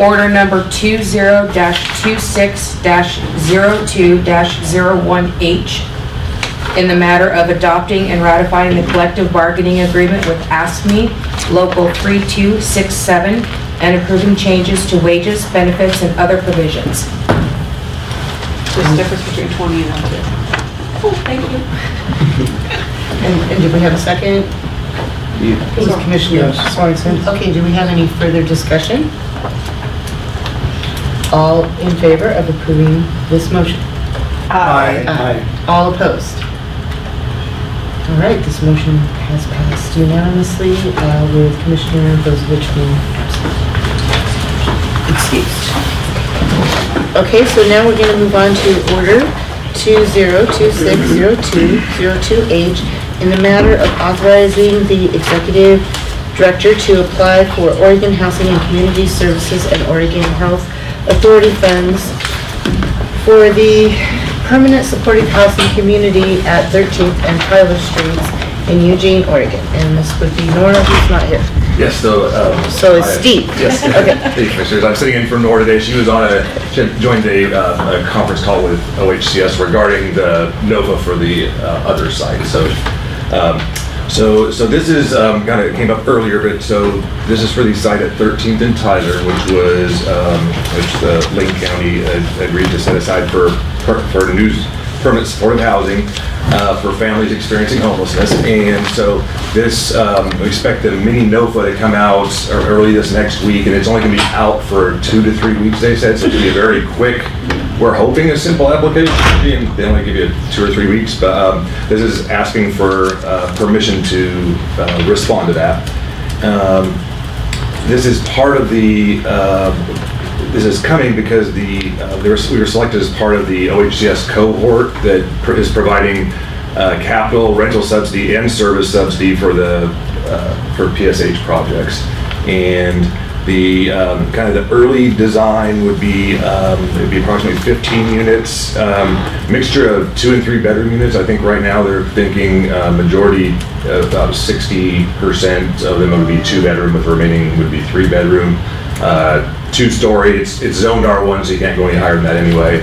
Order number 20-26-02-01H in the matter of adopting and ratifying the collective bargaining agreement with AFSCME Local 3267 and approving changes to wages, benefits, and other provisions. There's a difference between 20 and 1. Oh, thank you. And did we have a second? It was Commissioner Swanson. Okay, do we have any further discussion? All in favor of approving this motion? Aye. All opposed? All right, this motion has passed unanimously with Commissioner Bozovich being absent. Excused. Okay, so now we're going to move on to Order 20-26-02-02H in the matter of authorizing the Executive Director to apply for Oregon Housing and Community Services and Oregon Health Authority funds for the permanent supportive housing community at 13th and Tyler Streets in Eugene, Oregon. And this would be Nora, who's not here. Yes, so it's Steve. Yes. Okay. Hey, Commissioners, I'm sitting in for Nora today. She joined a conference call with OHCS regarding the NOVA for the other site. So this is kind of came up earlier, but so this is for the site at 13th and Tyler, which the Lake County agreed to set aside for a new permanent supportive housing for families experiencing homelessness. And so this, we expect the mini NOFA to come out early this next week, and it's only going to be out for 2 to 3 weeks, they said, so it's going to be a very quick, we're hoping a simple application, and they only give you 2 or 3 weeks, but this is asking for permission to respond to that. This is part of the, this is coming because we were selected as part of the OHCS cohort that is providing capital, rental subsidy, and service subsidy for the for PSH projects. And the kind of the early design would be it'd be approximately 15 units, mixture of 2 and 3 bedroom units. I think right now they're thinking majority, about 60% of them would be 2 bedroom, with the remaining would be 3 bedroom. 2-story. It's zoned R1, so you can't go any higher than that anyway.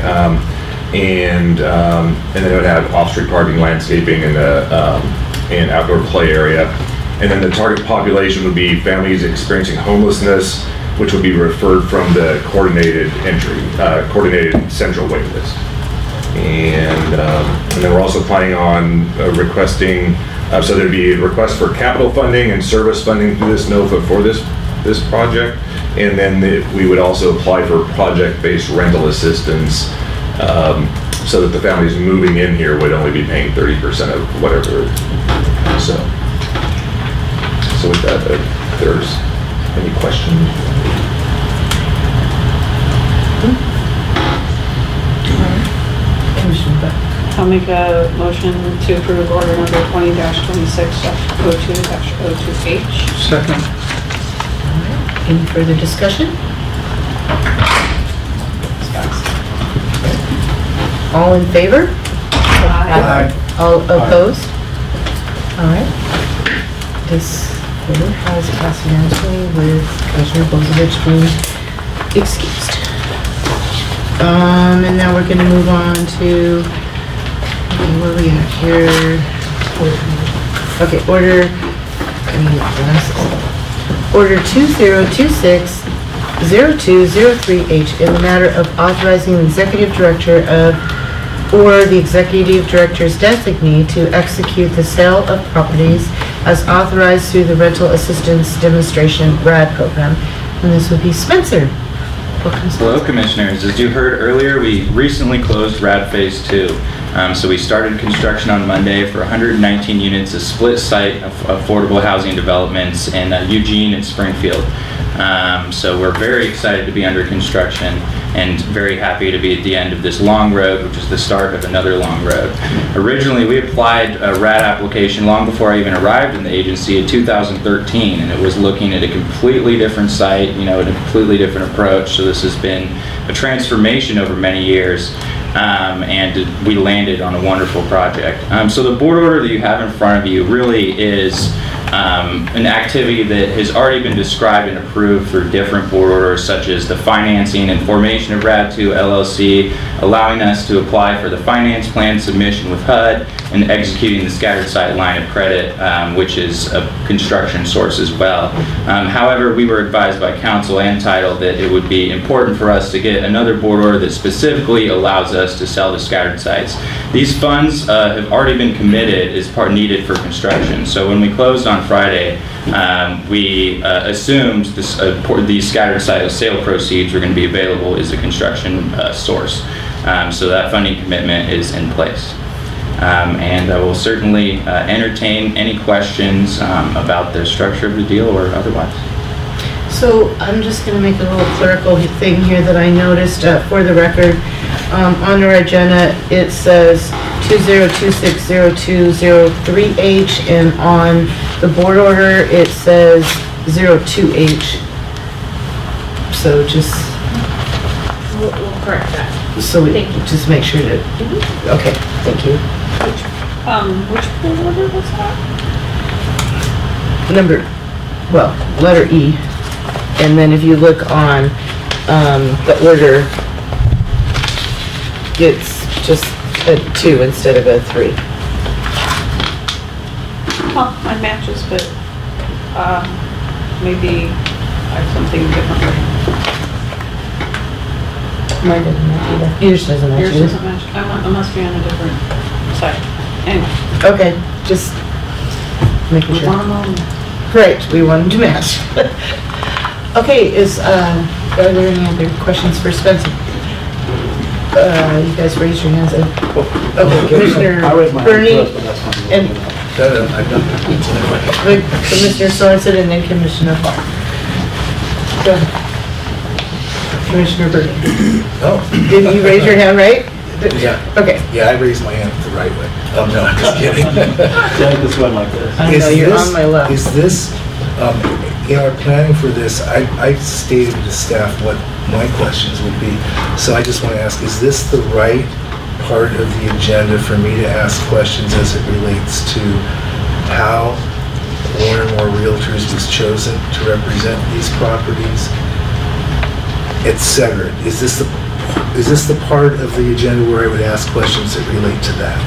And then it would have off-street parking, landscaping, and an outdoor play area. And then the target population would be families experiencing homelessness, which would be referred from the coordinated entry, coordinated central wait list. And then we're also planning on requesting, so there'd be a request for capital funding and service funding through this NOFA for this project. And then we would also apply for project-based rental assistance, so that the families moving in here would only be paying 30% of whatever. So with that, if there's any questions. I'll make a motion to approve order number 20-26-02-02H. Second. Any further discussion? All in favor? Aye. All opposed? All right. This order has passed unanimously with Commissioner Bozovich being excused. And now we're gonna move on to, where are we at here? Okay, order, Order 2026-0203H in the matter of authorizing the executive director of, or the executive director's designee to execute the sale of properties as authorized through the Rental Assistance Demonstration RAD program. And this would be Spencer. Welcome, Spencer. Hello, Commissioners. As you heard earlier, we recently closed RAD Phase 2. So we started construction on Monday for 119 units of split site of affordable housing developments in Eugene and Springfield. So we're very excited to be under construction and very happy to be at the end of this long road, which is the start of another long road. Originally, we applied a RAD application long before I even arrived in the agency in 2013, and it was looking at a completely different site, you know, and a completely different approach. So this has been a transformation over many years. And we landed on a wonderful project. So the board order that you have in front of you really is an activity that has already been described and approved through different board orders, such as the financing and formation of RAD2 LLC, allowing us to apply for the finance plan submission with HUD, and executing the scattered site line of credit, which is a construction source as well. However, we were advised by council and title that it would be important for us to get another board order that specifically allows us to sell the scattered sites. These funds have already been committed as part needed for construction. So when we closed on Friday, we assumed these scattered site sale proceeds were going to be available as a construction source. So that funding commitment is in place. And I will certainly entertain any questions about the structure of the deal or otherwise. So I'm just going to make a little clerical thing here that I noticed for the record. On our agenda, it says 2026-0203H, and on the board order, it says 02H. So just... We'll correct that. So we just make sure to... Okay, thank you. Which board order was that? Letter E. And then if you look on the order, it's just a 2 instead of a 3. Well, mine matches, but maybe I have something different. Mine doesn't match. either. Yours doesn't Yours actually. doesn't match. I must be on a different site. Anyway, Okay, just making we sure. want them all. Great, we wanted to match. Okay, are there any other questions for Spencer? You guys raise your hands. Okay, Commissioner I raised my hand Bernie first, but that's fine. and I've done that. Commissioner Sorensen and then Commissioner Hall. Go ahead. Commissioner Bernie. Oh. Did you raise your hand right? Yeah. Okay. Yeah, I raised my hand the right way. Oh, no, I'm just kidding. Yeah, this one like this. I know, you're on my left. Is this, in our planning for this, I stated to staff what my questions would be. So I just want to ask, is this the right part of the agenda for me to ask questions as it relates to how one or more realtors was chosen to represent these properties, et cetera? Is this the part of the agenda where I would ask questions that relate to that?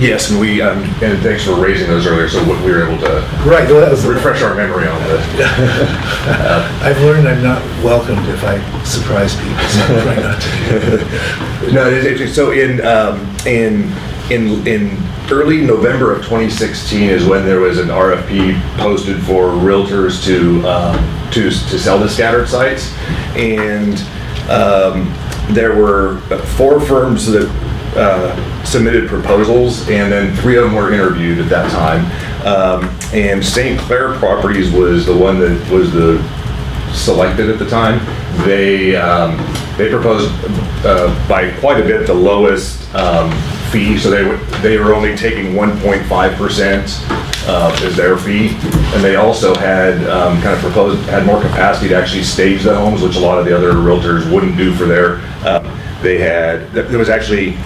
Yes, and and thanks for raising those earlier, so we were able to Right, well, that was refresh our memory on the. I've learned I'm not welcomed if I surprise people, so I'm trying not to. No, so in early November of 2016 is when there was an RFP posted for realtors to sell the scattered sites, and there were 4 firms that submitted proposals, and then 3 of them were interviewed at that time. And St. Clair Properties was the one that was selected at the time. They proposed by quite a bit the lowest fee, so they were only taking 1.5% as their fee, and they also had had more capacity to actually stage the homes, which a lot of the other realtors wouldn't do for their. There was actually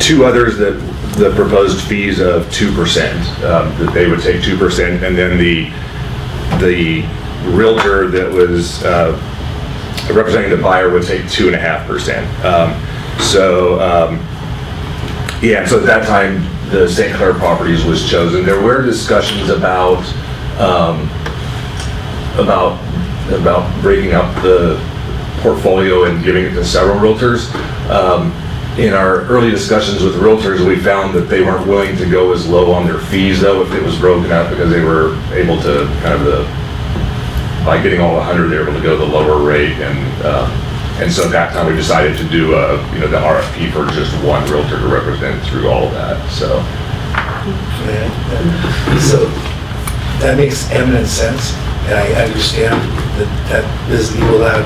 2 others that the proposed fees of 2%, that they would take 2%, and then the realtor that was representing the buyer would take 2.5%. So at that time, the St. Clair Properties was chosen. There were discussions about breaking up the portfolio and giving it to several realtors. In our early discussions with realtors, we found that they weren't willing to go as low on their fees, though, if it was broken up, because they were able to by getting all 100, they were able to go the lower rate, and so at that time we decided to do the RFP for just one realtor to represent through all of that. So that makes eminent sense, and I understand that you allowed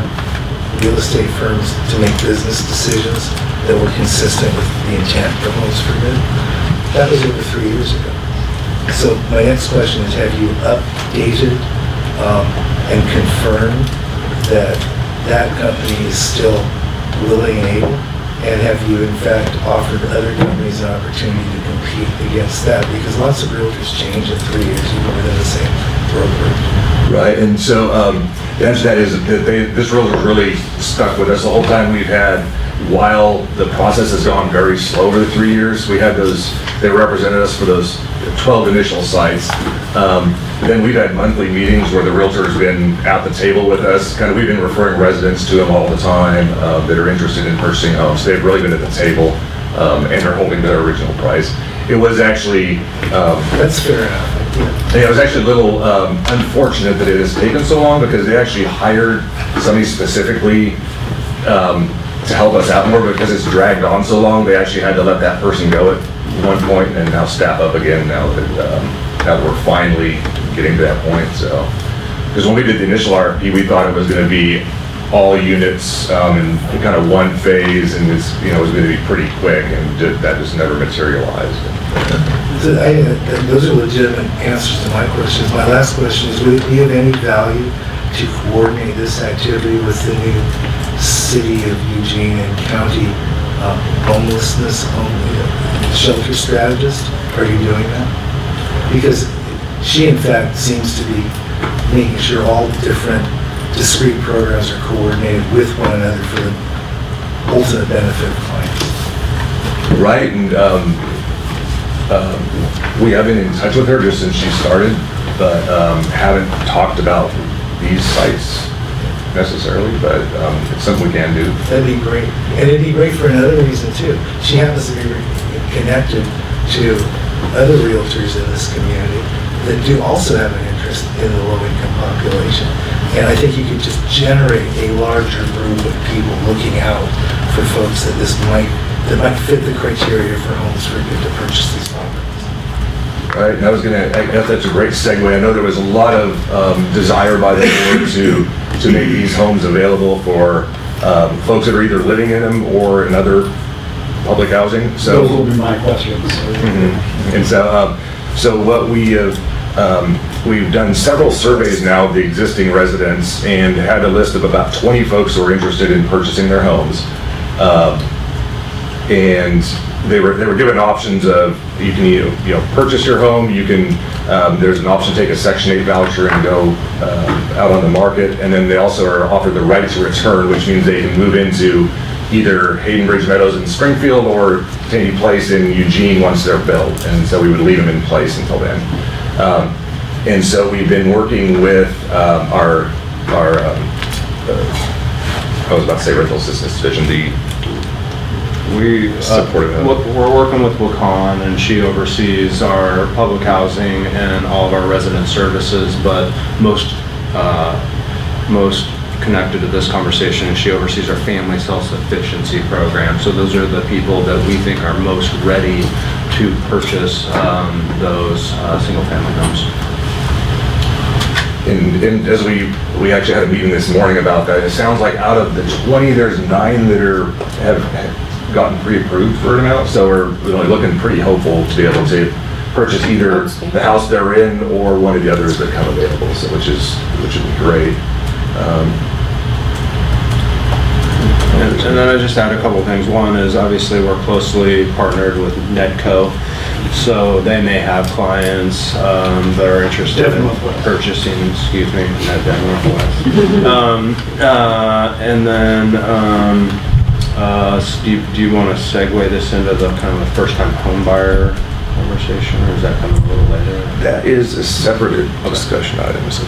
real estate firms to make business decisions that were consistent with the intent of Homes for Good. That was over 3 years ago. So my next question is, have you updated and confirmed that that company is still willing and able? And have you in fact offered other companies an opportunity to compete against that? Because lots of realtors change in 3 years, even within the same brokerage. Right, and so the answer to that is that this realtor really stuck with us the whole time we've had. While the process has gone very slow over the 3 years, they represented us for those 12 initial sites. Then we've had monthly meetings where the realtor's been at the table with us. We've been referring residents to them all the time that are interested in purchasing homes. They've really been at the table, and they're holding their original price. It was actually... That's fair enough. Yeah, it was actually a little unfortunate that it has taken so long, because they actually hired somebody specifically to help us out more, because it's dragged on so long. They actually had to let that person go at one point and now staff up again now that we're finally getting to that point. So, because when we did the initial RFP, we thought it was going to be all units in kind of one phase, and it was going to be pretty quick, and that just never materialized. Those are legitimate answers to my questions. My last question is, would it be of any value to coordinate this activity with the new City of Eugene and County homelessness shelter strategist? Are you doing that? Because she in fact seems to be making sure all different discrete programs are coordinated with one another for the ultimate benefit of clients. Right, and we have been in touch with her just since she started, but haven't talked about these sites necessarily, but it's something we can do. That'd be great. And it'd be great for another reason too. She happens to be connected to other realtors in this community that do also have an interest in the low-income population. And I think you could just generate a larger group of people looking out for folks that might fit the criteria for homes for good to purchase these properties. Right, and that's a great segue. I know there was a lot of desire by the board to make these homes available for folks that are either living in them or in other public housing. So Those will be my questions. And so what we have, we've done several surveys now of the existing residents and had a list of about 20 folks who are interested in purchasing their homes. And they were given options of, you can purchase your home, you can, there's an option to take a Section 8 voucher and go out on the market, and then they also are offered the right to return, which means they can move into either Hayden Bridge Meadows in Springfield or to any place in Eugene once they're built, and so we would leave them in place until then. And so we've been working with our I was about to say rental assistance division, we're working with Wakan, and she oversees our public housing and all of our resident services, but most connected to this conversation, and she oversees our family self-sufficiency program. So those are the people that we think are most ready to purchase those single-family homes. And as we actually had a meeting this morning about that, it sounds like out of the 20, there's 9 that have gotten pre-approved for an amount. So we're really looking pretty hopeful to be able to purchase either the house they're in or one of the others that come available. So which would be great. And then I just add a couple of things. One is obviously we're closely partnered with Nedco, so they may have clients that are interested in purchasing, Ned Northwest. And then, Steve, do you want to segue this into the kind of the first-time home buyer conversation, or is that coming a little later? That is a separate discussion item. So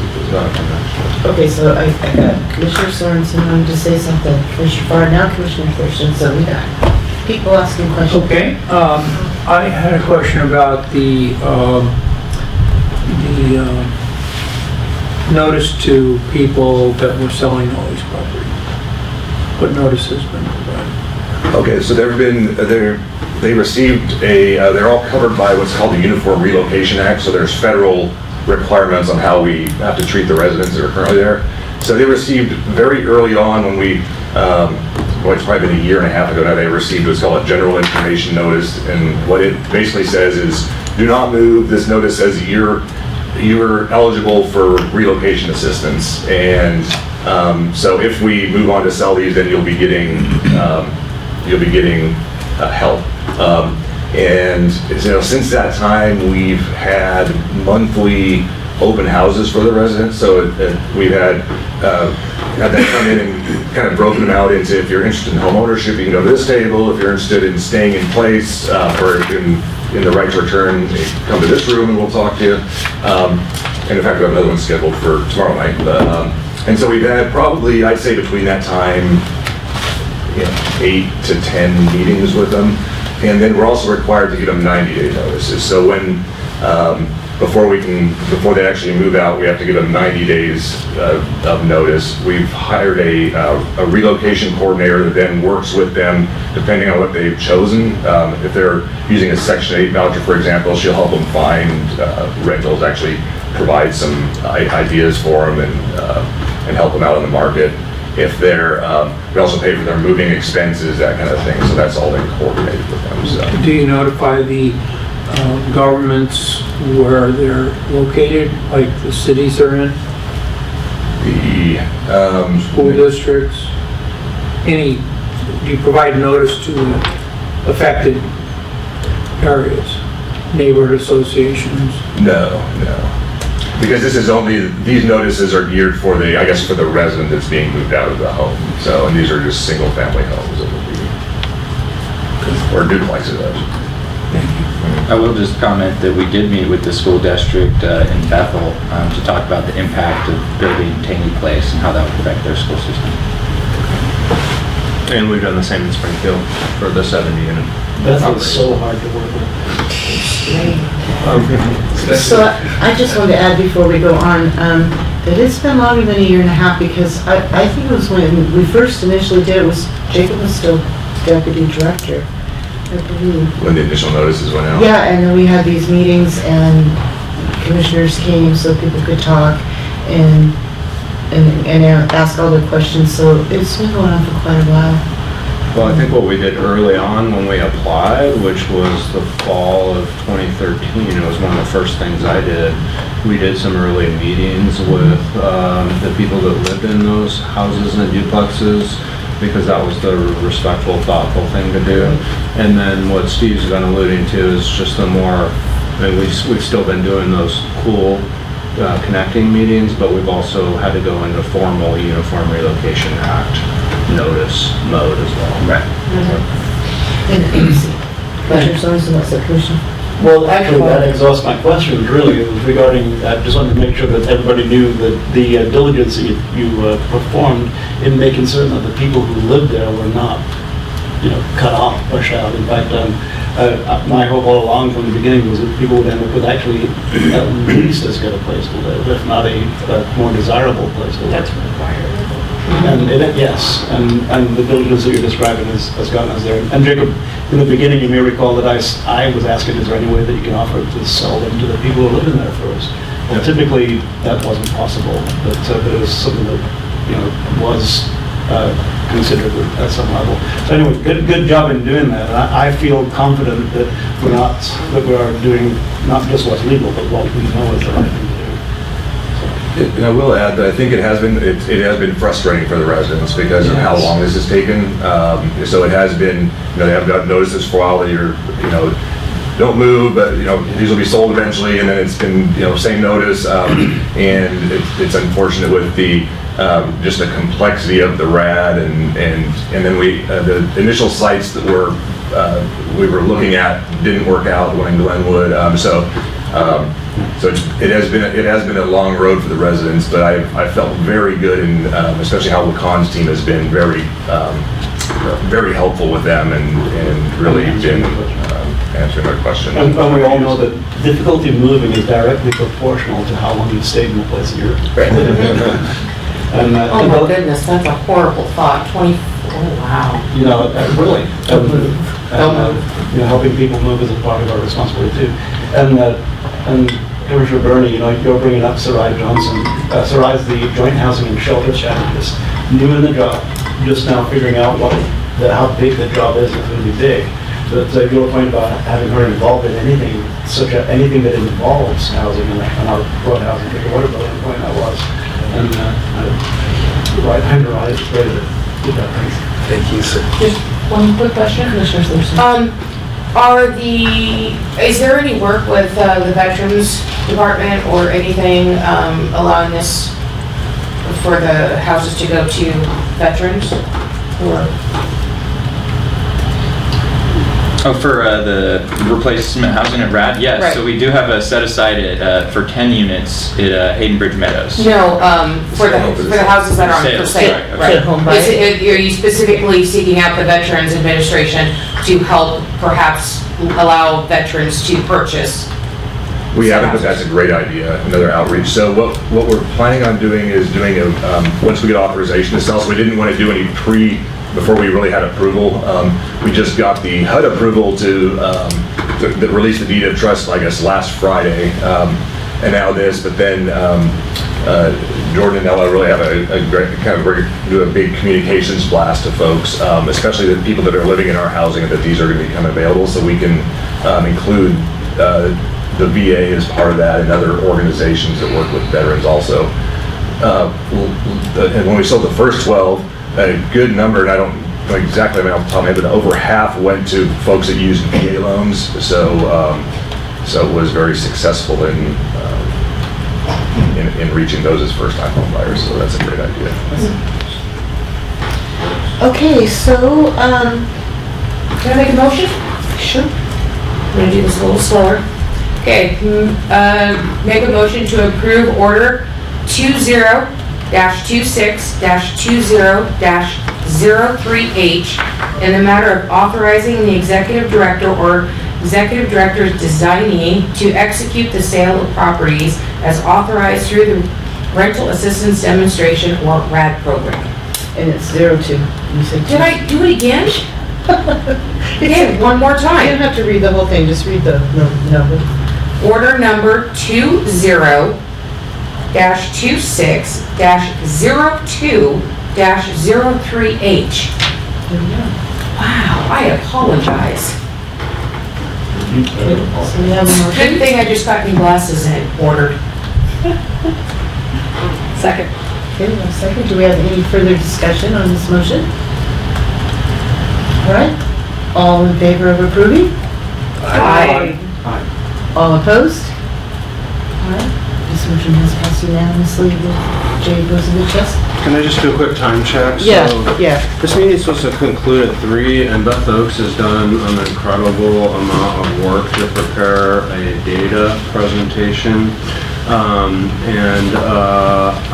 Okay, so I got Commissioner Sorensen wanted to say something. Commissioner Farr, now Commissioner Thurston, so we got people asking questions. Okay, I had a question about the notice to people that were selling all these properties. What notice has been provided? Okay, so they received they're all covered by what's called the Uniform Relocation Act, so there's federal requirements on how we have to treat the residents that are currently there. So they received very early on when it's probably been a year and a half ago now, they received what's called a general information notice, and what it basically says is, do not move. This notice says you're eligible for relocation assistance, and so if we move on to sell these, then you'll be getting help. And since that time, we've had monthly open houses for the residents. So we've had that come in and kind of broken them out into, if you're interested in home ownership, you can go to this table. If you're interested in staying in place or in the right to return, come to this room and we'll talk to you. And in fact, we have another one scheduled for tomorrow night. And so we've had probably, I'd say between that time, 8 to 10 meetings with them. And then we're also required to give them 90-day notices. So when, before they actually move out, we have to give them 90 days of notice. We've hired a relocation coordinator that then works with them depending on what they've chosen. If they're using a Section 8 voucher, for example, she'll help them find rentals, actually provide some ideas for them and help them out on the market. If they're, we also pay for their moving expenses, that kind of thing. So that's all been coordinated with them. So. Do you notify the governments where they're located, like the cities they're in? The school districts? Do you provide notice to the affected areas, neighborhood associations? No. Because these notices are geared for for the resident that's being moved out of the home. So, and these are just single family homes that would be, or duplexes. Thank you. I will just comment that we did meet with the school district in Bethel to talk about the impact of building Taney Place and how that would affect their school system. And we've done the same in Springfield for the 70 unit. That's so hard to work with. So I just wanted to add before we go on, that it's been longer than a year and a half because I think it was when we first initially did it was Jacob was still deputy director, I believe. When the initial notices went out. Yeah, and then we had these meetings and commissioners came so people could talk and ask all their questions. So it's been going on for quite a while. Well, I think what we did early on when we applied, which was the fall of 2013, it was one of the first things I did. We did some early meetings with the people that lived in those houses and duplexes, because that was the respectful, thoughtful thing to do. And then what Steve's been alluding to is just the more, I mean, we've still been doing those cool connecting meetings, but we've also had to go into formal Uniform Relocation Act notice mode as well. Right. And Commissioner Sorensen, what's the question? Well, actually, that exhausts my question, really. It was regarding, I just wanted to make sure that everybody knew that the diligence that you performed in making certain that the people who lived there were not, cut off, pushed out. In fact, my hope all along from the beginning was that people would end up with actually at least as good a place to live, if not a more desirable place to live. That's required. And yes, and the diligence that you're describing has gotten us there. And Jacob, in the beginning, you may recall that I was asking, is there any way that you can offer to sell them to the people who live in there first? Well, typically, that wasn't possible, but it was something that, was considered at some level. So anyway, good job in doing that. And I feel confident that we are doing not just what's legal, but what we know is the right thing to do. And I will add that I think it has been frustrating for the residents because of how long this has taken. So it has been, they have got notices for a while that you're, don't move, but these will be sold eventually, and then it's been, same notice, and it's unfortunate with the just the complexity of the RAD, and then the initial sites that we were looking at didn't work out, one in Glenwood, so it has been a long road for the residents, but I felt very good, and especially how Lacan's team has been very helpful with them, and really been answering their question. And we all know that difficulty of moving is directly proportional to how long you've stayed in the place that you're living in. Oh my goodness, that's a horrible thought. Oh wow. Really. Helping people move is a part of our responsibility too. And Commissioner Burney, you're bringing up Sarai Johnson. Sarai's the Joint Housing and Shelter Strategist, new in the job, just now figuring out how big the job is. It's going to be big. But your point about having her involved in anything that involves housing and I'll quote housing, whatever the point that was. And right behind her eyes, ready to do that. Thank you, sir. Just one quick question, Commissioner Thurston. Is there any work with the Veterans Department or anything allowing this for the houses to go to veterans? Or For the replacement housing at RAD? Yes, Right. so we do have a set aside for 10 units at Hayden Bridge Meadows. no, for the houses that are on for Sales, sale, right, right? Home Are you specifically seeking out the Veterans Administration to help perhaps allow veterans to purchase? We haven't, but that's a great idea, another outreach. So what we're planning on doing is once we get authorization to sell, so we didn't want to do any before we really had approval. We just got the HUD approval to release the deed of trust, I guess, last Friday, and now this, but then Jordan and Ella really have a great, do a big communications blast to folks, especially the people that are living in our housing, that these are going to become available, so we can include the VA as part of that, and other organizations that work with veterans also. And when we sold the first 12, a good number, and I don't know exactly off the top of my head, but over half went to folks that used VA loans, so it was very successful in reaching those as first-time home buyers, so that's a great idea. Okay, so, Can I make a motion? sure. I'm gonna do this a little slower. Okay, make a motion to approve order 20-26-20-03H in the matter of authorizing the executive director or executive director's designee to execute the sale of properties as authorized through the Rental Assistance Demonstration or RAD program. And it's 02. You said Did I do it again? Okay, one more You don't time. have to read the whole thing, just read the number. Order number 20-26-02-03H. Wow, I apologize. So we have a Good motion. thing I just got new glasses in ordered. Second. Okay, one second. Do we have any further discussion on this motion? All right. All in favor of approving? Aye. All opposed? All right. This motion has passed unanimously with Jay Bozovich, yes? Can I just do a quick time check? Yeah, So, yeah. This meeting is supposed to conclude at 3, and Beth Oaks has done an incredible amount of work to prepare a data presentation.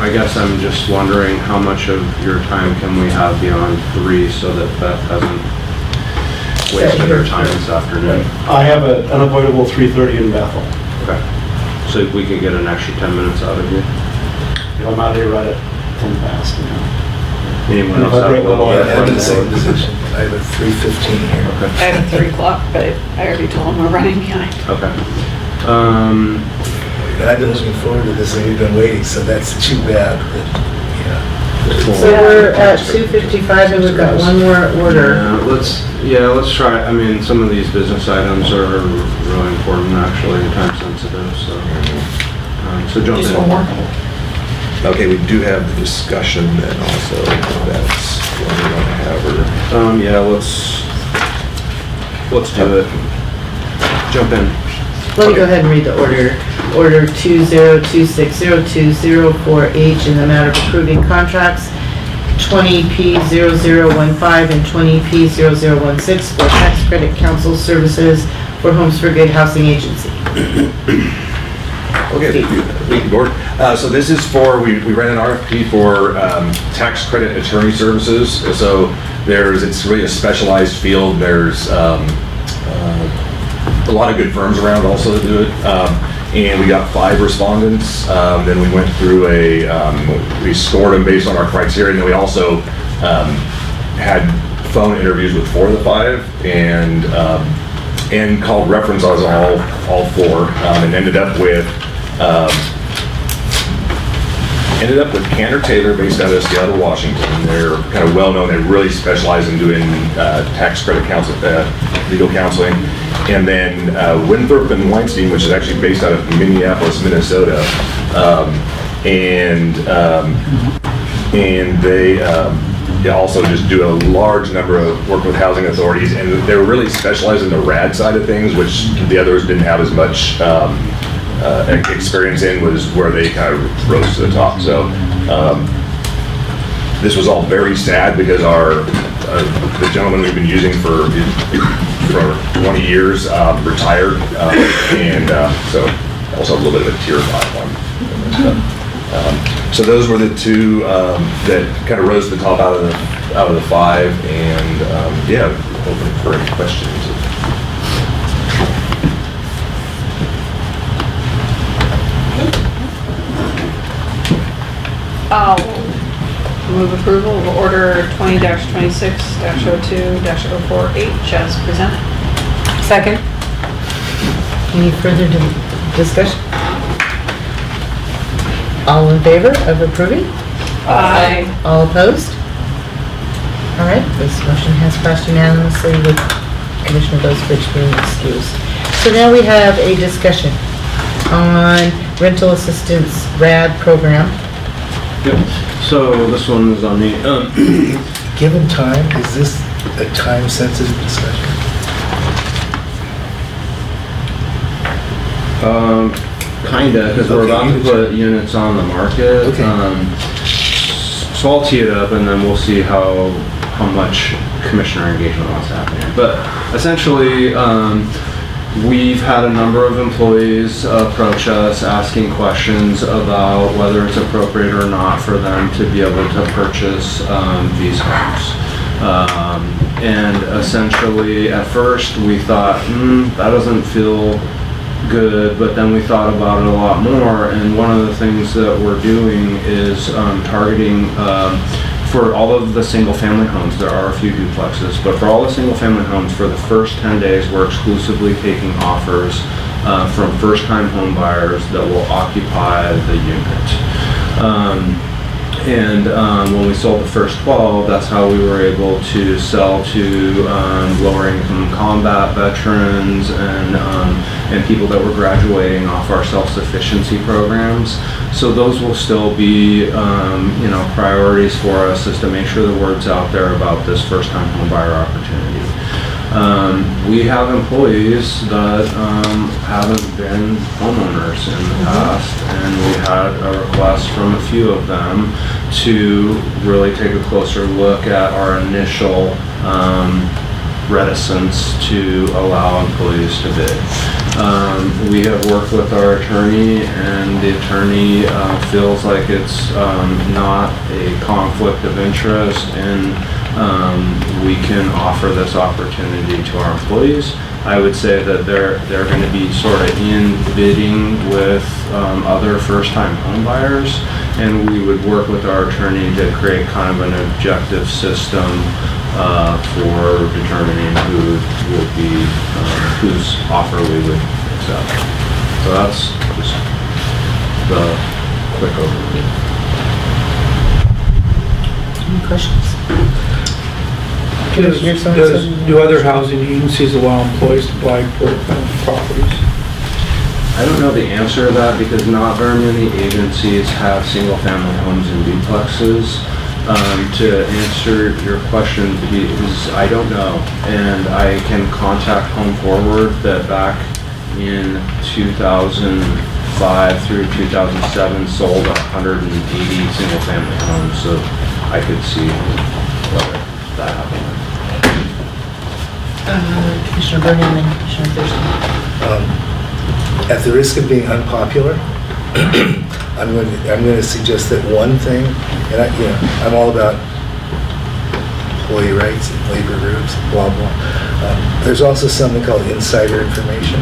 I guess I'm just wondering how much of your time can we have beyond 3 so that Beth hasn't wasted her time this afternoon? I have an unavoidable 3:30 in Bethel. Okay. So if we could get an extra 10 minutes out of you? I'm out here right at 10 past, you know. Anyone else If I have a break the little law, bit? I'm in the same position. I have a 3:15 here. I have a 3 o'clock, but I already told him we're running behind. Okay. I've been looking forward to this, and you've been waiting, so that's too bad. But, yeah. So we're at 2:55 and we've got one more order. Let's try, I mean, some of these business items are really important, actually, and time sensitive, so jump in. Just one more. Okay, we do have the discussion and also that's what we want to have her. Let's do it. Jump in. Let me go ahead and read the order. Order 20-260204H in the matter of approving contracts 20P0015 and 20P0016 for tax credit council services for Homes for Good Housing Agency. Okay, thank you, board. So this is for, we ran an RFP for tax credit attorney services. So it's really a specialized field. There's a lot of good firms around also that do it. And we got 5 respondents. Then we went through we scored them based on our criteria. And then we also had phone interviews with 4 of the 5 and called reference on all 4 and ended up with Cantor Taylor, based out of Seattle, Washington. They're kind of well known. They really specialize in doing tax credit legal counseling. And then Winthrop and Weinstein, which is actually based out of Minneapolis, Minnesota. And they also just do a large number of work with housing authorities. And they're really specialized in the RAD side of things, which the others didn't have as much experience in, was where they kind of rose to the top. So this was all very sad because the gentleman we've been using for 20 years retired, and so also a little bit of a tear on. So those were the 2 that kind of rose to the top out of the 5, and open for any questions. I'll move approval of order 20-26-02-04H as presented. Second. Any further discussion? All in favor of approving? Aye. All opposed? All right, this motion has passed unanimously with Commissioner Bozovich being excused. So now we have a discussion on rental assistance RAD program. Yep. So this one is on the, Given time, is this a time-sensitive discussion? kinda, because we're about to put units on the market. Okay. So I'll tee it up and then we'll see how much commissioner engagement wants to happen here. But essentially, We've had a number of employees approach us asking questions about whether it's appropriate or not for them to be able to purchase these homes. And essentially, at first, we thought, that doesn't feel good, but then we thought about it a lot more, and one of the things that we're doing is targeting for all of the single-family homes. There are a few duplexes, but for all the single-family homes, for the first 10 days, we're exclusively taking offers from first-time home buyers that will occupy the unit. When we sold the first 12, that's how we were able to sell to lower-income combat veterans and people that were graduating off our self-sufficiency programs. So those will still be, priorities for us, is to make sure the word's out there about this first-time home buyer opportunity. We have employees that haven't been homeowners in the past, and we had a request from a few of them to really take a closer look at our initial reticence to allow employees to bid. We have worked with our attorney, and the attorney feels like it's not a conflict of interest, and we can offer this opportunity to our employees. I would say that they're going to be sort of in bidding with other first-time home buyers, and we would work with our attorney to create kind of an objective system for determining who would be, whose offer we would accept. So that's just the quick overview. Any questions? Do other housing agencies allow employees to buy properties? I don't know the answer to that, because not very many agencies have single-family homes and duplexes. To answer your question, is I don't know, and I can contact Home Forward that back in 2005 through 2007 sold 180 single-family homes, so I could see whether that happened. Commissioner Burnham and Commissioner Thurston. At the risk of being unpopular, I'm going to suggest that one thing, and I'm all about employee rights and labor groups, blah blah. There's also something called insider information,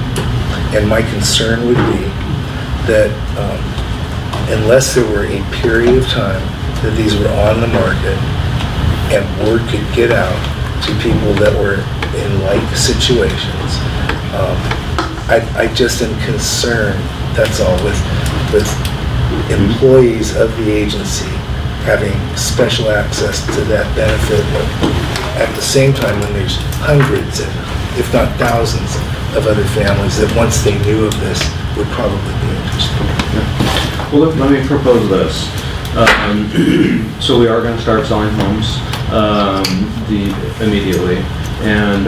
and my concern would be that unless there were a period of time that these were on the market and word could get out to people that were in like situations, I just am concerned, that's all, with employees of the agency having special access to that benefit at the same time when there's hundreds, if not thousands, of other families that once they knew of this would probably be interested. Well, let me propose this. So we are going to start selling homes immediately. And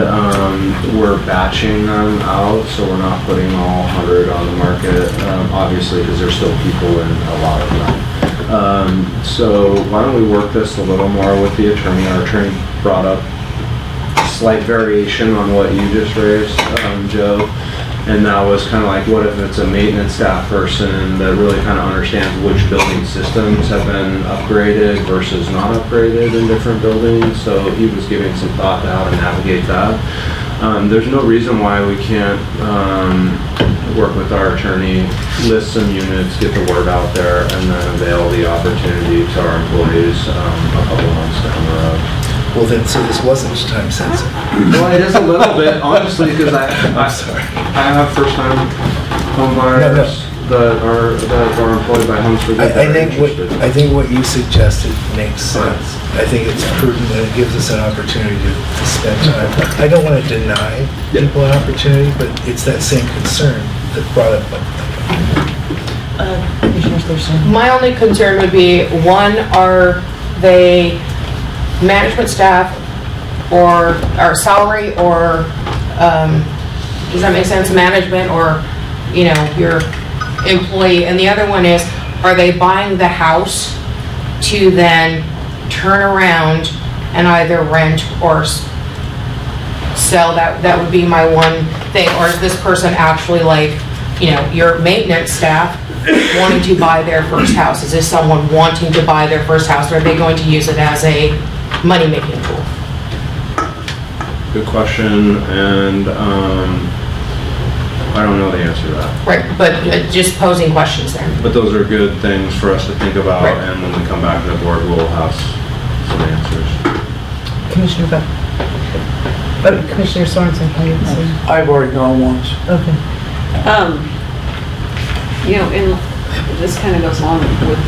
we're batching them out, so we're not putting all 100 on the market, obviously, because there's still people in a lot of them. So why don't we work this a little more with the attorney? Our attorney brought up a slight variation on what you just raised, Joe. And that was kind of like, what if it's a maintenance staff person that really kind of understands which building systems have been upgraded versus not upgraded in different buildings. So he was giving some thought to how to navigate that. There's no reason why we can't work with our attorney, list some units, get the word out there, and then avail the opportunity to our employees a couple months down the road. Well then, so this wasn't time sensitive. Well, it is a little bit, honestly, because I have first-time home buyers that are employed by Homes for Good. I think what you suggested makes sense. I think it's prudent, and it gives us an opportunity to spend time. I don't want to deny people an opportunity, but it's that same concern that brought up. Commissioner Thurston. My only concern would be, one, are they management staff or salary, or does that make sense, management, or your employee? And the other one is, are they buying the house to then turn around and either rent or sell? That would be my one thing, or is this person actually like, your maintenance staff wanting to buy their first house? Is this someone wanting to buy their first house, or are they going to use it as a money-making tool? Good question, and I don't know the answer to that. Right, but just posing questions there. But those are good things for us to think about, Right. and when we come back to the board, we'll have some answers. Commissioner Commissioner Sorensen, how you say? I've already gone once. Okay. And this kind of goes along with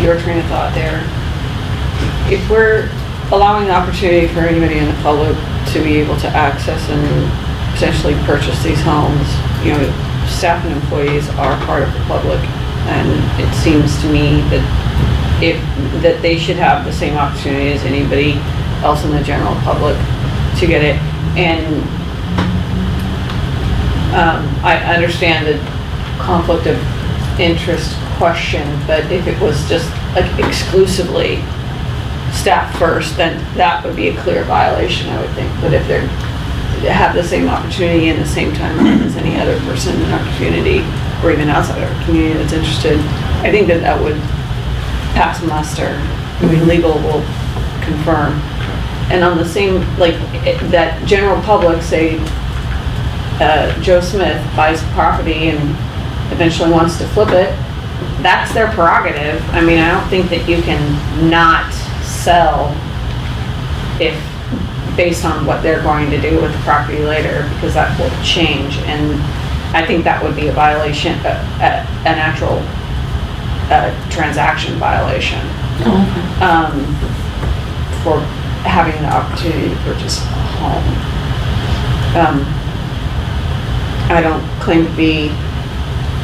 your train of thought there. If we're allowing the opportunity for anybody in the public to be able to access and potentially purchase these homes, staff and employees are part of the public, and it seems to me that that they should have the same opportunity as anybody else in the general public to get it. And I understand the conflict of interest question, but if it was just like exclusively staff first, then that would be a clear violation, I would think. But if they have the same opportunity and the same timeline as any other person in our community, or even outside our community that's interested, I think that would pass muster. I mean, legal will confirm. And on the same, like, that general public, say, Joe Smith buys property and eventually wants to flip it, that's their prerogative. I mean, I don't think that you can not sell if based on what they're going to do with the property later, because that will change. And I think that would be a violation, an actual transaction violation. For having the opportunity to purchase a home. I don't claim to be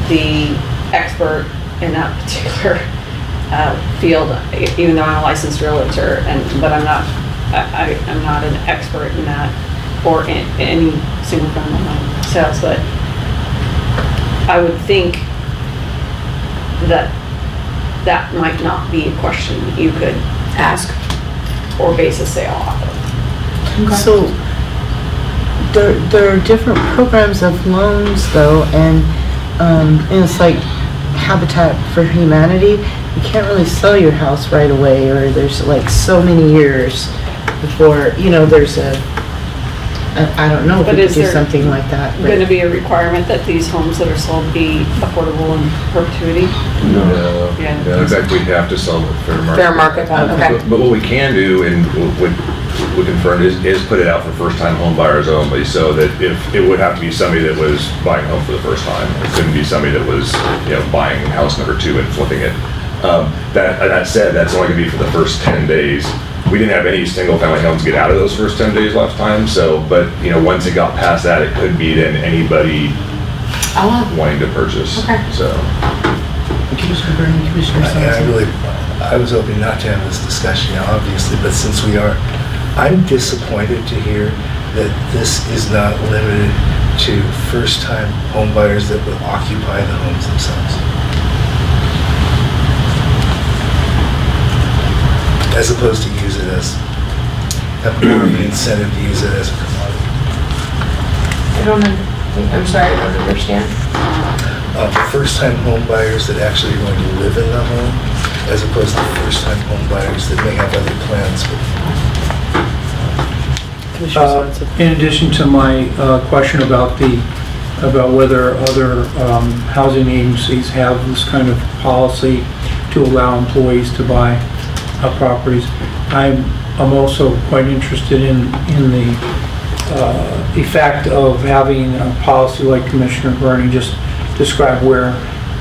the expert in that particular field, even though I'm a licensed realtor, but I'm not an expert in that or in any single family home sales. But I would think that might not be a question that you could ask or base a sale off of. So there are different programs of loans though, and it's like Habitat for Humanity. You can't really sell your house right away, or there's like so many years before, there's I don't know if But we is could do there something like that. but- going to be a requirement that these homes that are sold be affordable in perpetuity? No. Yeah. In fact, we'd have to sell them at fair market. Fair market value, okay. But what we can do, and what we confirmed, is put it out for first-time home buyers only, so that if, it would have to be somebody that was buying a home for the first time. It couldn't be somebody that was, buying house number 2 and flipping it. That said, that's only gonna be for the first 10 days. We didn't have any single-family homes get out of those first 10 days last time, but once it got past that, it could be then anybody wanting to purchase. Okay. So. Commissioner Bernie, Commissioner Sorensen. I was hoping not to have this discussion, obviously, but since we are, I'm disappointed to hear that this is not limited to first-time home buyers that will occupy the homes themselves. As opposed to use it as, have more of an incentive to use it as a commodity. I'm sorry, I don't understand. First-time home buyers that actually are going to live in the home, as opposed to first-time home buyers that may have other plans. In addition to my question about whether other housing agencies have this kind of policy to allow employees to buy properties, I'm also quite interested in the effect of having a policy like Commissioner Bernie just described, where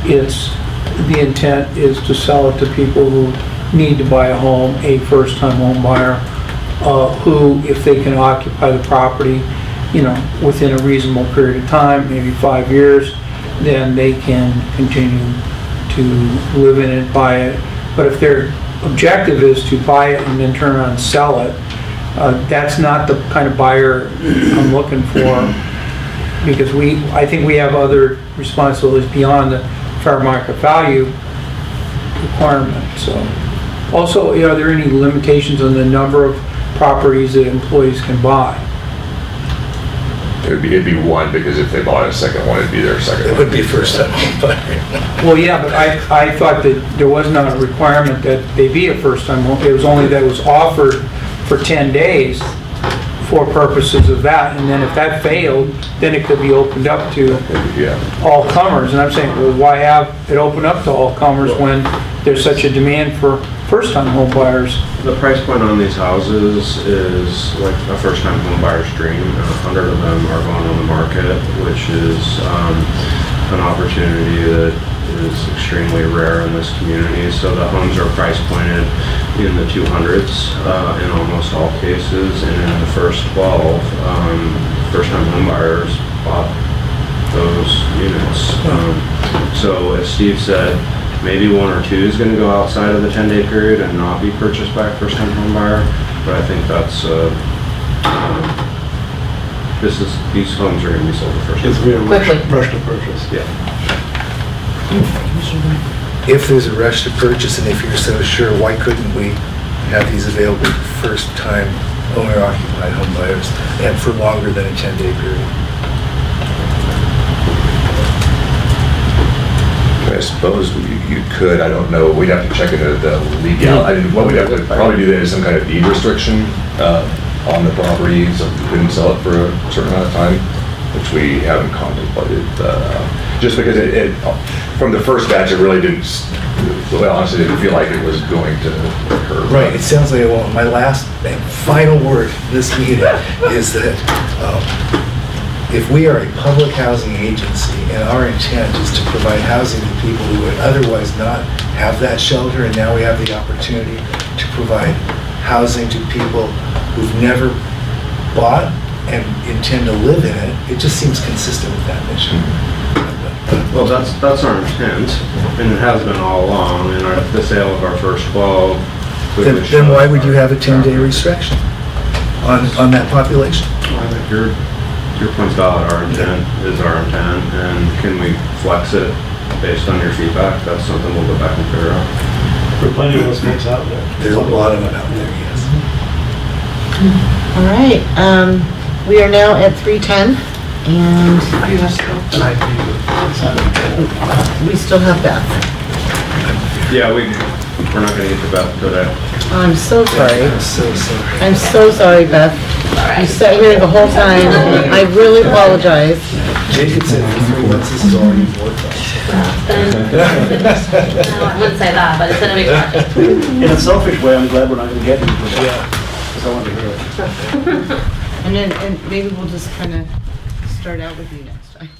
the intent is to sell it to people who need to buy a home, a first-time home buyer, who, if they can occupy the property, within a reasonable period of time, maybe 5 years, then they can continue to live in it, buy it. But if their objective is to buy it and then turn around and sell it, that's not the kind of buyer I'm looking for, because I think we have other responsibilities beyond the fair market value requirement. So, also, are there any limitations on the number of properties that employees can buy? It'd be one, because if they bought a second one, it'd be their second It one. would be first time home buyer. Well, yeah, but I thought that there was not a requirement that they be a first-time home. It was only that it was offered for 10 days for purposes of that, and then if that failed, then it could be opened up to Yeah. all comers. And I'm saying, well, why have it open up to all comers when there's such a demand for first-time home buyers? The price point on these houses is like a first-time home buyer's dream. 100 of them are going on the market, which is an opportunity that is extremely rare in this community. So the homes are price pointed in the 200s in almost all cases, and in the first 12, first-time home buyers bought those units. So as Steve said, maybe one or two is going to go outside of the 10-day period and not be purchased by a first-time home buyer, but I think that's these homes are going to be sold the first time. It's really Quickly. rush to purchase. Yeah. If there's a rush to purchase, and if you're so sure, why couldn't we have these available to first-time owner-occupied home buyers and for longer than a 10-day period? I suppose you could, I don't know, we'd have to check into the legality. What we'd have to probably do then is some kind of deed restriction on the property, so we couldn't sell it for a certain amount of time, which we haven't contemplated. Just because it from the first batch, it really didn't, well, honestly, didn't feel like it was going to occur. Right, it sounds like, well, my last and final word in this meeting is that if we are a public housing agency and our intent is to provide housing to people who would otherwise not have that shelter, and now we have the opportunity to provide housing to people who've never bought and intend to live in it, it just seems consistent with that mission. Well, that's our intent, and it has been all along, and the sale of our first 12. Then why would you have a 10-day restriction on that population? Well, I think your point's valid. Our intent is our intent, and can we flex it based on your feedback? That's something we'll go back and figure out. There are plenty of those folks out there. There's a lot of them out there, yes. All right, we are now at 3:10, and we still have Beth. Yeah, we're not gonna get to Beth today. I'm so sorry. I'm so sorry. I'm so sorry, Beth. You sat here the whole time. I really apologize. Jacob said for 3 months, this is all you've worked on. I wouldn't say that, but it's in a big project. In a selfish way, I'm glad we're not going to get into that, because I want to hear it. And maybe we'll just kind of start out with you next time.